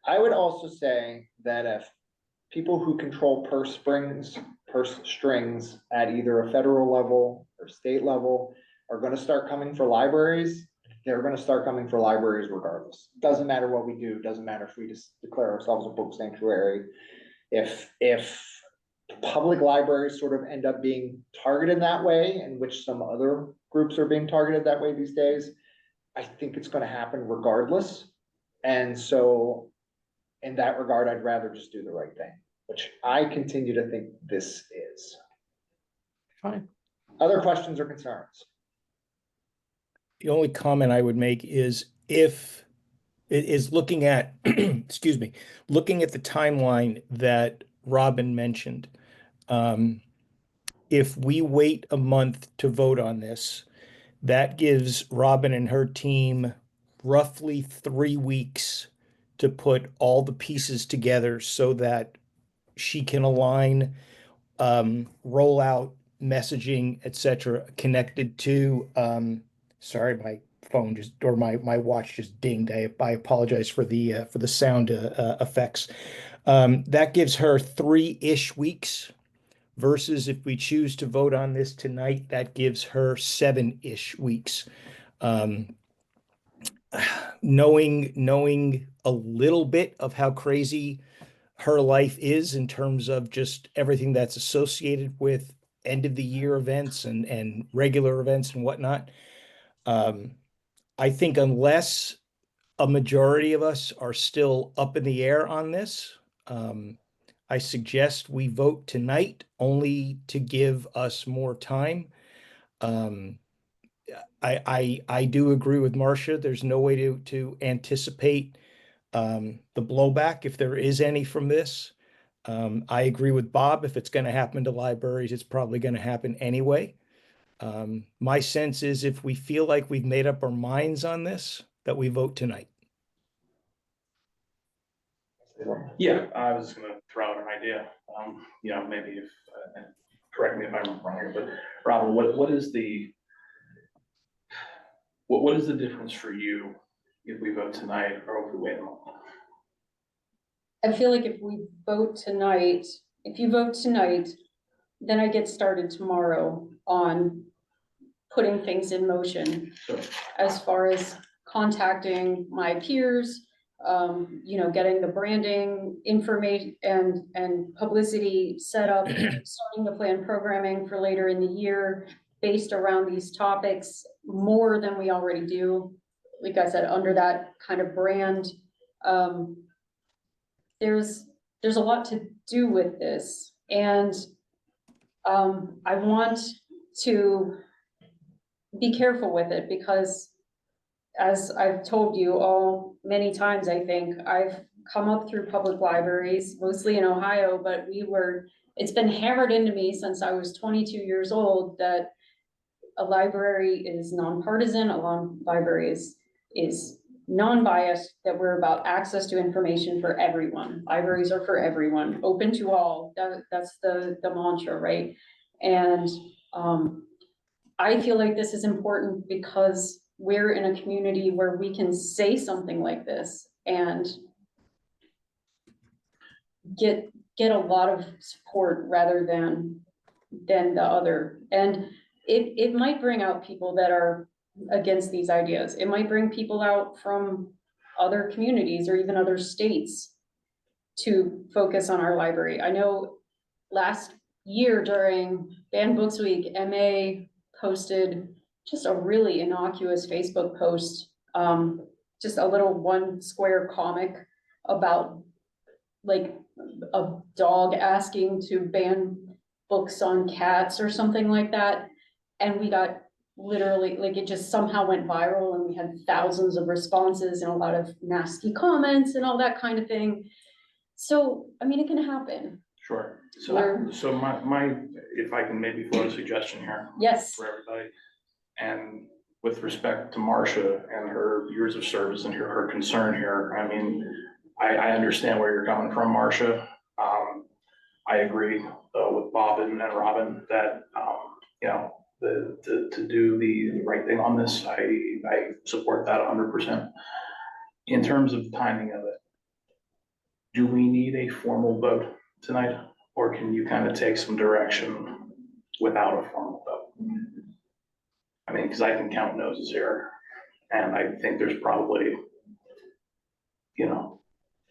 I would also say that if people who control purse strings at either a federal level or state level are going to start coming for libraries, they're going to start coming for libraries regardless. Doesn't matter what we do. Doesn't matter if we just declare ourselves a book sanctuary. If public libraries sort of end up being targeted that way, in which some other groups are being targeted that way these days, I think it's going to happen regardless. And so in that regard, I'd rather just do the right thing, which I continue to think this is. Fine. Other questions or concerns? The only comment I would make is looking at, excuse me, looking at the timeline that Robin mentioned. If we wait a month to vote on this, that gives Robin and her team roughly 3 weeks to put all the pieces together so that she can align, roll out messaging, etc., connected to, sorry, my phone just, or my watch just dinged. I apologize for the sound effects. That gives her 3-ish weeks versus if we choose to vote on this tonight, that gives her 7-ish weeks. Knowing a little bit of how crazy her life is in terms of just everything that's associated with end of the year events and regular events and whatnot. I think unless a majority of us are still up in the air on this, I suggest we vote tonight only to give us more time. I do agree with Marcia. There's no way to anticipate the blowback if there is any from this. I agree with Bob. If it's going to happen to libraries, it's probably going to happen anyway. My sense is if we feel like we've made up our minds on this, that we vote tonight. Yeah, I was gonna throw out an idea, maybe if, correct me if I'm wrong here, but Robin, what is the difference for you if we vote tonight or if we wait a month? I feel like if we vote tonight, if you vote tonight, then I get started tomorrow on putting things in motion. Sure. As far as contacting my peers, getting the branding information and publicity set up, starting to plan programming for later in the year based around these topics more than we already do. Like I said, under that kind of brand, there's a lot to do with this, and I want to be careful with it because, as I've told you all many times, I think I've come up through public libraries, mostly in Ohio, but it's been hammered into me since I was 22 years old that a library is nonpartisan, library is non-biased, that we're about access to information for everyone. Libraries are for everyone, open to all. That's the mantra, right? And I feel like this is important because we're in a community where we can say something like this and get a lot of support rather than the other. And it might bring out people that are against these ideas. It might bring people out from other communities or even other states to focus on our library. I know last year during Banned Books Week, MA posted just a really innocuous Facebook post, just a little 1 square comic about like a dog asking to ban books on cats or something like that. And we got literally, like, it just somehow went viral and we had thousands of responses and a lot of nasty comments and all that kind of thing. So, I mean, it can happen. Sure. So my, if I can maybe float a suggestion here. Yes. For everybody. And with respect to Marcia and her years of service and her concern here, I mean, I understand where you're coming from, Marcia. I agree with Bob and Robin that, to do the right thing on this, I support that 100%. In terms of timing of it, do we need a formal vote tonight, or can you kind of take some direction without a formal vote? I mean, because I can count noses here, and I think there's probably,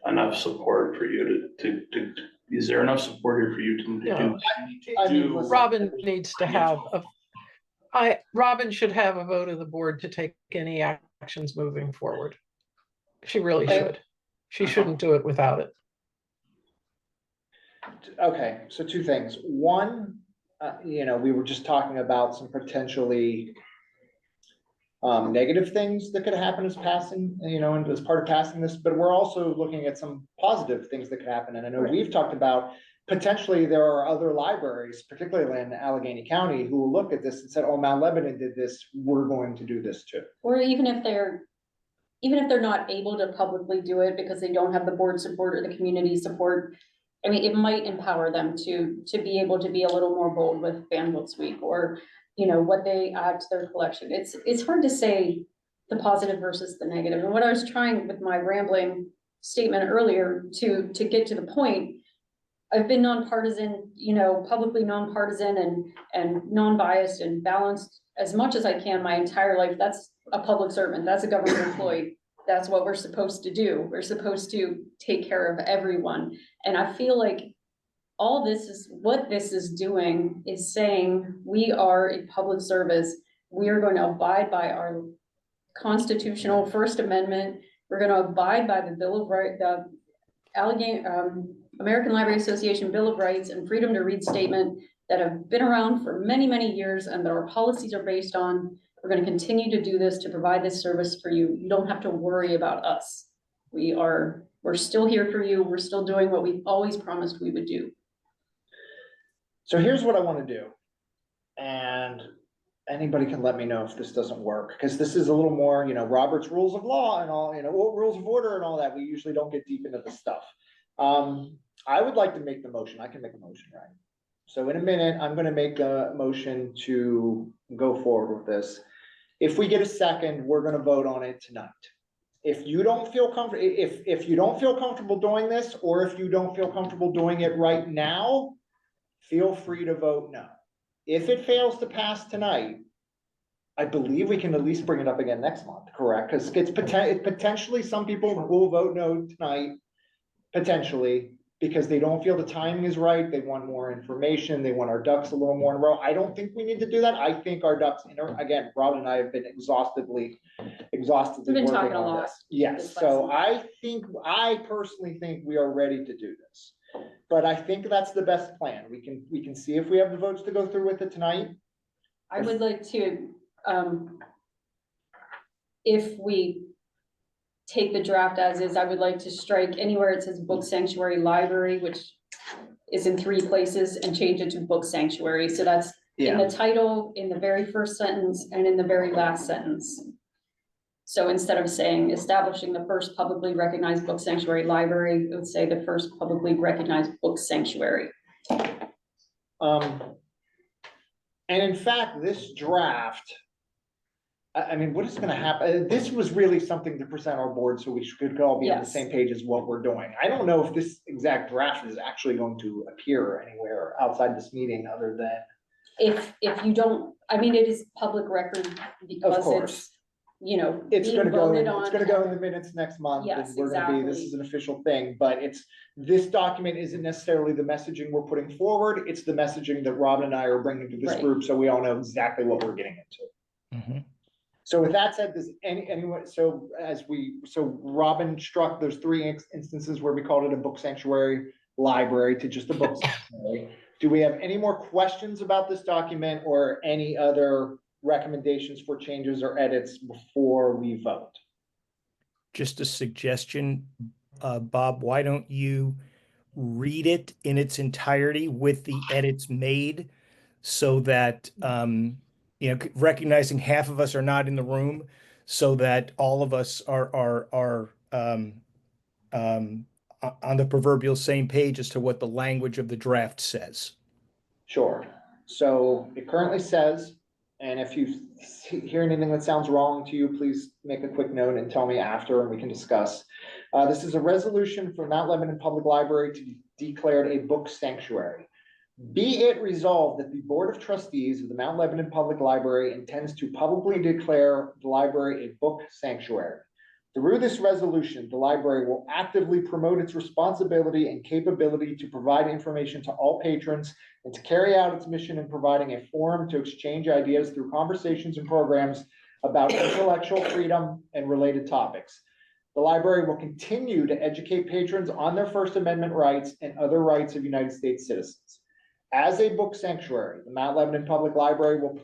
enough support for you to is there enough support here for you to do? Robin needs to have Robin should have a vote of the board to take any actions moving forward. She really should. She shouldn't do it without it. Okay, so 2 things. One, we were just talking about some potentially negative things that could happen as passing, and as part of passing this, but we're also looking at some positive things that could happen. And I know we've talked about potentially there are other libraries, particularly in Allegheny County, who will look at this and said, oh, Mount Lebanon did this, we're going to do this too. Or even if they're not able to publicly do it because they don't have the board support or the community support, I mean, it might empower them to be able to be a little more bold with Banned Books Week, or, you know, what they add to their collection. It's hard to say the positive versus the negative. And what I was trying with my rambling statement earlier to get to the point, I've been nonpartisan, you know, publicly nonpartisan and non-biased and balanced as much as I can my entire life. That's a public servant, that's a government employee. That's what we're supposed to do. We're supposed to take care of everyone. And I feel like all this is, what this is doing is saying, we are a public service. We are going to abide by our constitutional First Amendment. We're going to abide by the Bill of Rights, the American Library Association Bill of Rights and Freedom to Read statement that have been around for many, many years and that our policies are based on. We're going to continue to do this to provide this service for you. You don't have to worry about us. We're still here for you. We're still doing what we've always promised we would do. So here's what I want to do. And anybody can let me know if this doesn't work, because this is a little more, you know, Robert's rules of law and all, you know, rules of order and all that. We usually don't get deep into the stuff. I would like to make the motion. I can make a motion, right? So in a minute, I'm going to make a motion to go forward with this. If we get a second, we're going to vote on it tonight. If you don't feel comfortable, if you don't feel comfortable doing this, or if you don't feel comfortable doing it right now, feel free to vote no. If it fails to pass tonight, I believe we can at least bring it up again next month, correct? Because it's potentially some people will vote no tonight, potentially, because they don't feel the timing is right. They want more information. They want our ducks a little more in a row. I don't think we need to do that. I think our ducks, again, Robin and I have been exhaustively We've been talking working a on lot this. Yes, this so lesson. I personally think we are ready to do this. But I think that's the best plan. We can see if we have the votes to go through with it tonight. I would like to, if we take the draft as is, I would like to strike anywhere it says book sanctuary library, which is in 3 places, and change it to book sanctuary. So that's in the title, in the very first sentence, and in the very last sentence. So instead of saying establishing the first publicly recognized book sanctuary library, it would say the first publicly recognized book sanctuary. And in fact, this draft, I mean, what is gonna happen? This was really something to present our board so we could all be on the Yes. same page as what we're doing. I don't know if this exact draft is actually going to appear anywhere outside this meeting other than. If you don't, I mean, it is public record because course. it's, you know, It's being gonna go, voted it's gonna on. go in the minutes next month, and Yes, we're gonna be, this exactly. is an official thing, but this document isn't necessarily the messaging we're putting forward, it's the messaging that Robin and I are bringing to this Right. group, so we all know exactly what we're getting into. Mhm. So with that said, does anyone, so Robin struck those 3 instances where we called it a book sanctuary library to just a book sanctuary. Do we have any more questions about this document or any other recommendations for changes or edits before we vote? Just a suggestion, Bob, why don't you read it in its entirety with the edits made so that, recognizing half of us are not in the room, so that all of us are on the proverbial same page as to what the language of the draft says. Sure. So it currently says, and if you hear anything that sounds wrong to you, please make a quick note and tell me after and we can discuss. This is a resolution for Mount Lebanon Public Library to be declared a book sanctuary. Be it resolved that the Board of Trustees of the Mount Lebanon Public Library intends to publicly declare the library a book sanctuary. Through this resolution, the library will actively promote its responsibility and capability to provide information to all patrons and to carry out its mission in providing a forum to exchange ideas through conversations and programs about intellectual freedom and related topics. The library will continue to educate patrons on their First Amendment rights and other rights of United States citizens. As a book sanctuary, the Mount Lebanon Public Library will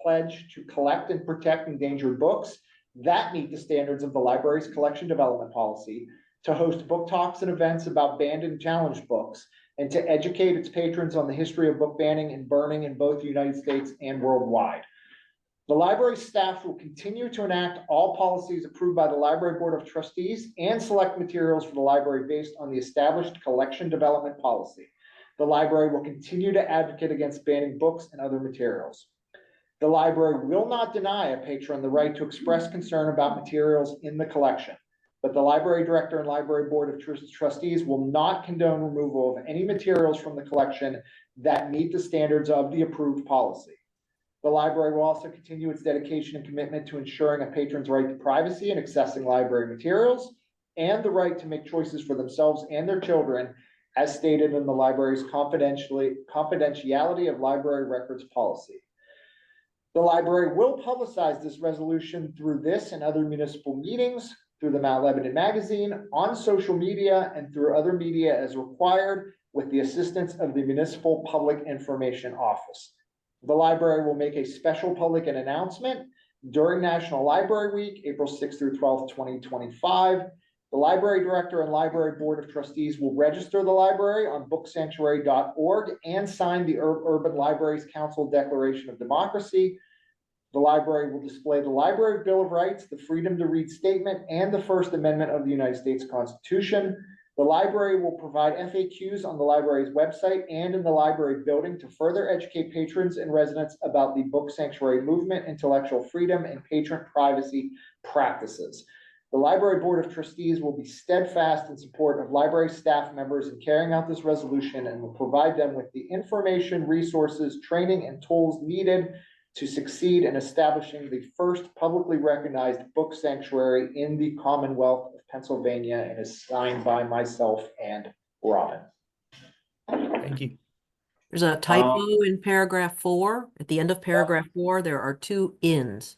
pledge to collect and protect endangered books that meet the standards of the library's collection development policy, to host book talks and events about banned and challenged books, and to educate its patrons on the history of book banning and burning in both the United States and worldwide. The library staff will continue to enact all policies approved by the Library Board of Trustees and select materials for the library based on the established collection development policy. The library will continue to advocate against banning books and other materials. The library will not deny a patron the right to express concern about materials in the collection, but the library director and library board of trustees will not condone removal of any materials from the collection that meet the standards of the approved policy. The library will also continue its dedication and commitment to ensuring a patron's right to privacy in accessing library materials and the right to make choices for themselves and their children, as stated in the library's confidentiality of library records policy. The library will publicize this resolution through this and other municipal meetings, through the Mount Lebanon Magazine, on social media, and through other media as required, with the assistance of the Municipal Public Information Office. The library will make a special public announcement during National Library Week, April 6th through 12th, 2025. The library director and library board of trustees will register the library on booksanctuary.org and sign the Urban Libraries Council Declaration of Democracy. The library will display the Library Bill of Rights, the Freedom to Read Statement, and the First Amendment of the United States Constitution. The library will provide FAQs on the library's website and in the library building to further educate patrons and residents about the book sanctuary movement, intellectual freedom, and patron privacy practices. The library board of trustees will be steadfast in support of library staff members in carrying out this resolution and will provide them with the information, resources, training, and tools needed to succeed in establishing the first publicly recognized book sanctuary in the Commonwealth of Pennsylvania, and is signed by myself and Robin. Thank you. There's a typo in paragraph 4. At the end of paragraph 4, there are 2 ins.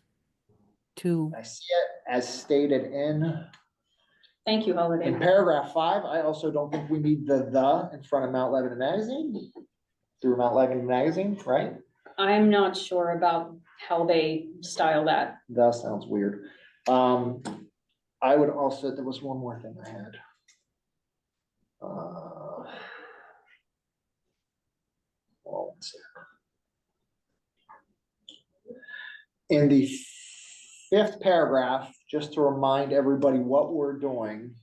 I see it as stated in Thank you, Holiday. paragraph 5. I also don't think we need the in front of Mount Lebanon Magazine, through Mount Lebanon Magazine, right? I'm not sure about how they style that. That sounds weird. I would also, there was one more thing I had. Well, let's see. In the 5th paragraph, just to remind everybody what we're doing,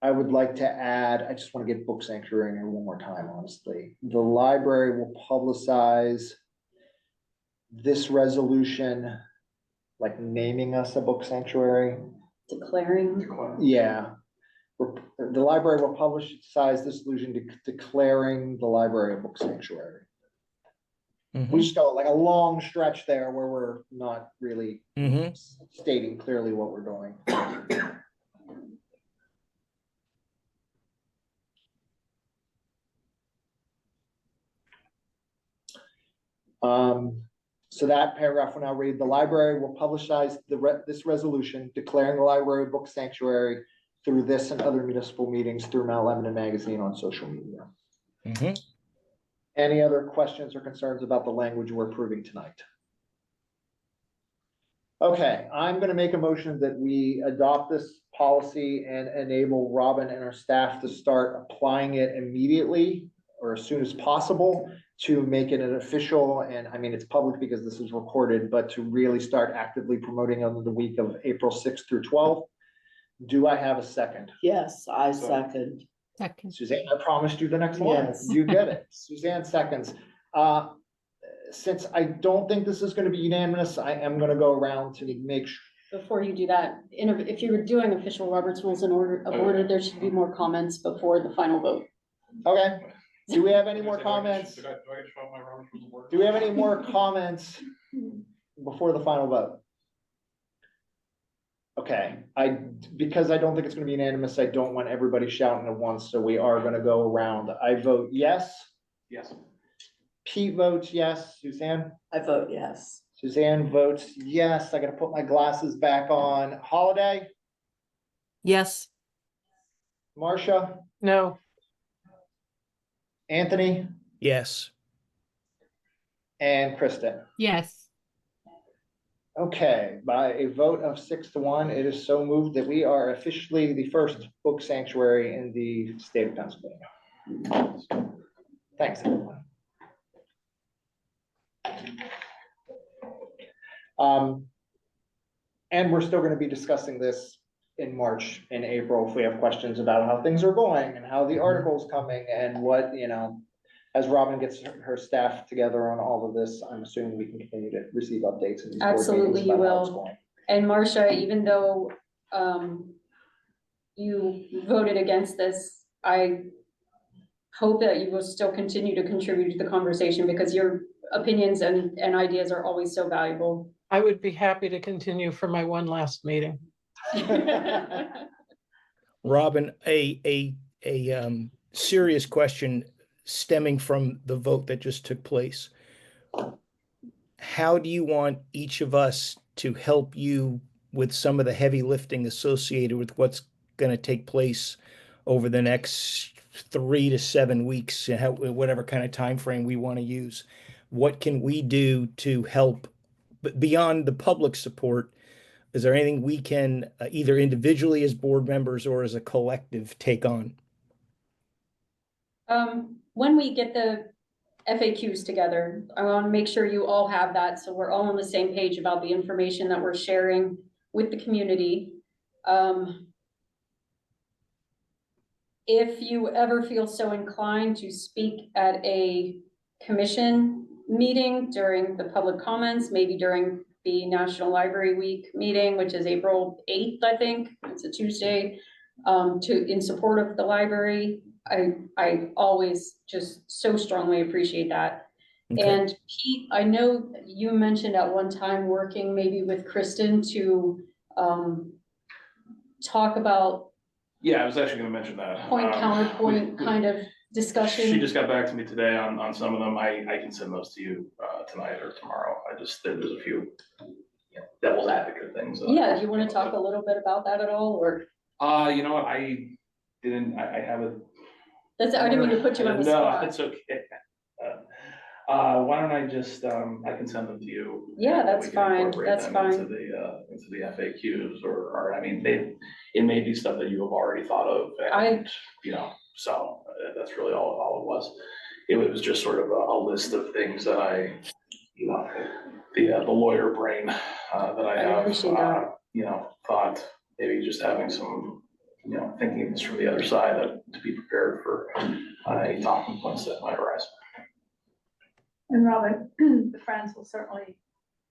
I would like to add, I just want to get book sanctuary in here one more time, honestly. The library will publicize this resolution, like naming us a book sanctuary. Declaring. Yeah. The library will publicize this resolution declaring the library a book sanctuary. We just got like a long stretch there where we're not really stating clearly what we're doing. So that paragraph will now read, the library will publicize this resolution declaring the library a book sanctuary through this and other municipal meetings through Mount Lebanon Magazine on social media. Any other questions or concerns about the language we're approving tonight? Okay, I'm going to make a motion that we adopt this policy and enable Robin and our staff to start applying it immediately or as soon as possible to make it an official, and I mean, it's public because this is recorded, but to really start actively promoting on the week of April 6th through 12th. Do I have a second? Yes, I second. Second. Suzanne, I promised you the next one. Yes. You get it. Suzanne seconds. Since I don't think this is going to be unanimous, I am going to go around to make sure. Before you do that, if you're doing official Robert's Rules of Order, there should be more comments before the final vote. Okay. Do we have any more comments? Do I get to show my Robert's Rules of Order? Do we have any more comments before the final vote? Okay, because I don't think it's going to be unanimous, I don't want everybody shouting at once, so we are going to go around. I vote yes. Yes. Pete votes yes. Suzanne? I vote yes. Suzanne votes yes. I got to put my glasses back on. Holiday? Yes. Marcia? No. Anthony? Yes. And Kristen? Yes. Okay, by a vote of 6-1, it is so moved that we are officially the first book sanctuary in the state of Pennsylvania. Thanks, everyone. And we're still gonna be discussing this in March and April, if we have questions about how things are going and how the article's coming and what, as Robin gets her staff together on all of this, I'm assuming we can continue to receive updates in these board Absolutely, meetings you about how it's will. going. And Marcia, even though you voted against this, I hope that you will still continue to contribute to the conversation because your opinions and ideas are always so valuable. I would be happy to continue for my one last meeting. Robin, a serious question stemming from the vote that just took place. How do you want each of us to help you with some of the heavy lifting associated with what's going to take place over the next 3 to 7 weeks, whatever kind of time frame we want to use? What can we do to help beyond the public support? Is there anything we can either individually as board members or as a collective take on? When we get the FAQs together, I want to make sure you all have that, so we're all on the same page about the information that we're sharing with the community. If you ever feel so inclined to speak at a commission meeting during the public comments, maybe during the National Library Week meeting, which is April 8th, I think, it's a Tuesday, in support of the library, I always just so strongly appreciate that. Okay. And Pete, I know you mentioned at one time working maybe with Kristen to talk about Yeah, I was actually gonna mention that. point counterpoint kind of discussion. She just got back to me today on some of them. I can send those to you tonight or tomorrow. There's a few devil's advocate things. Yeah, do you want to talk a little bit about that at all, or? You know what, I haven't. I didn't mean to put you on the spot. No, it's okay. Why don't I just, I can send them to you. Yeah, and that's we can fine, incorporate that's them into fine. into the FAQs or, I mean, it may be stuff that you have already thought of. And, so that's really all it was. It was just sort of a list of things that the lawyer brain that I have, appreciate that. thought maybe just having some, thinking this from the other side to be prepared for any talking points that might arise. And Robin, the Friends will certainly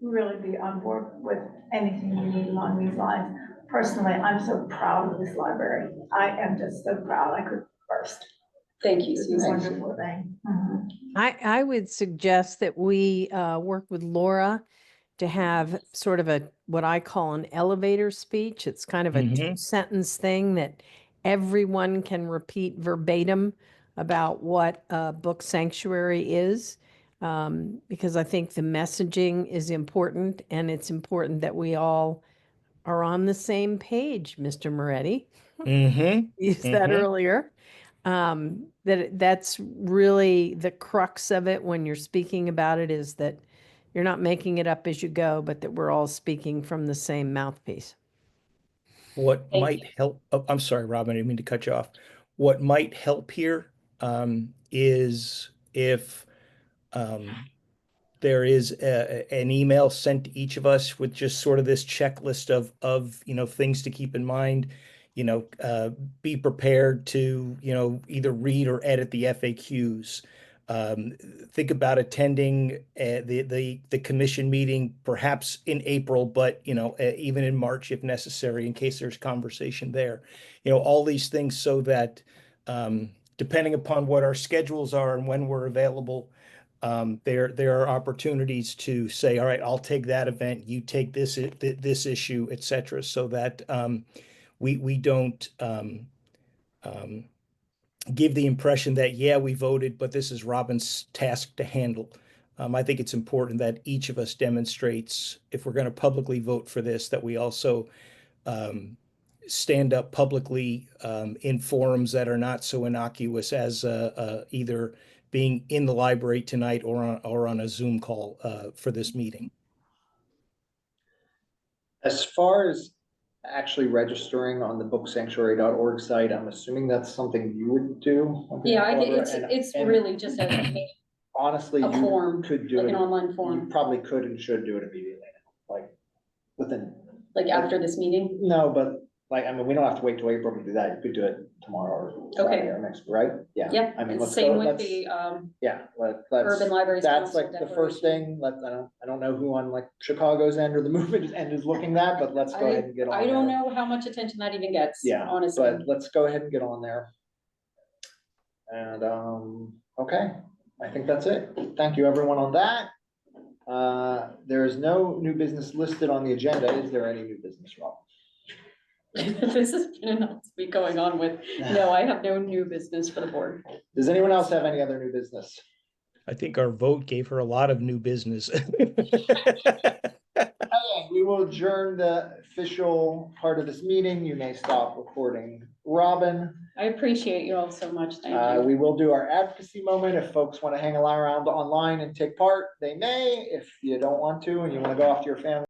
really be on board with anything you need along these lines. Personally, I'm so proud of this library. I am just so proud. I could burst. Thank you, It's a Susan. wonderful thing. Mhm. I would suggest that we work with Laura to have sort of what I call an elevator speech. It's kind of a Mhm. 2-sentence thing that everyone can repeat verbatim about what Book Sanctuary is. Because I think the messaging is important, and it's important that we all are on the same page, Mr. Moretti. Mm-hmm. Used that earlier. That's really the crux of it when you're speaking about it, is that you're not making it up as you go, but that we're all speaking from the same mouthpiece. What Thank might help, oh, I'm sorry, Robin, I didn't mean to cut you off. What might help here is if there is an email sent to each of us with just sort of this checklist of things to keep in mind. Be prepared to either read or edit the FAQs. Think about attending the commission meeting, perhaps in April, but even in March if necessary, in case there's conversation there. All these things so that depending upon what our schedules are and when we're available, there are opportunities to say, all right, I'll take that event, you take this issue, et cetera, so that we don't give the impression that, yeah, we voted, but this is Robin's task to handle. I think it's important that each of us demonstrates, if we're going to publicly vote for this, that we also stand up publicly in forums that are not so innocuous as either being in the library tonight or on a Zoom call for this meeting. As far as actually registering on the booksanctuary.org site. I'm assuming that's something you would do. Yeah, Barbara, it's and really just a honestly, a you form, could do like it. an online You form, probably could and should do it immediately, like within, like after this meeting. no, but like, I mean, we don't have to wait till April to do that. You could do it tomorrow or Friday or next, right? Yeah. Yeah, I mean, and let's same go, with let's, the yeah, let's, Urban Libraries that's Council like the first thing. I don't know who on like Chicago's end or the movement end is looking at, but let's go ahead and get on I don't there. know how much attention that even gets, Yeah, honestly. but let's go ahead and get on there. And, okay, I think that's it. Thank you, everyone, on that. There is no new business listed on the agenda. Is there any new business, Rob? This has been enough to be going on with. No, I have no new business for the board. Does anyone else have any other new business? I think our vote gave her a lot of new business. Okay, we will adjourn the official part of this meeting. You may stop recording, Robin. I appreciate you all so much. Thank you. We will do our advocacy moment. If folks want to hang around online and take part, they may. If you don't want to and you want to go off to your family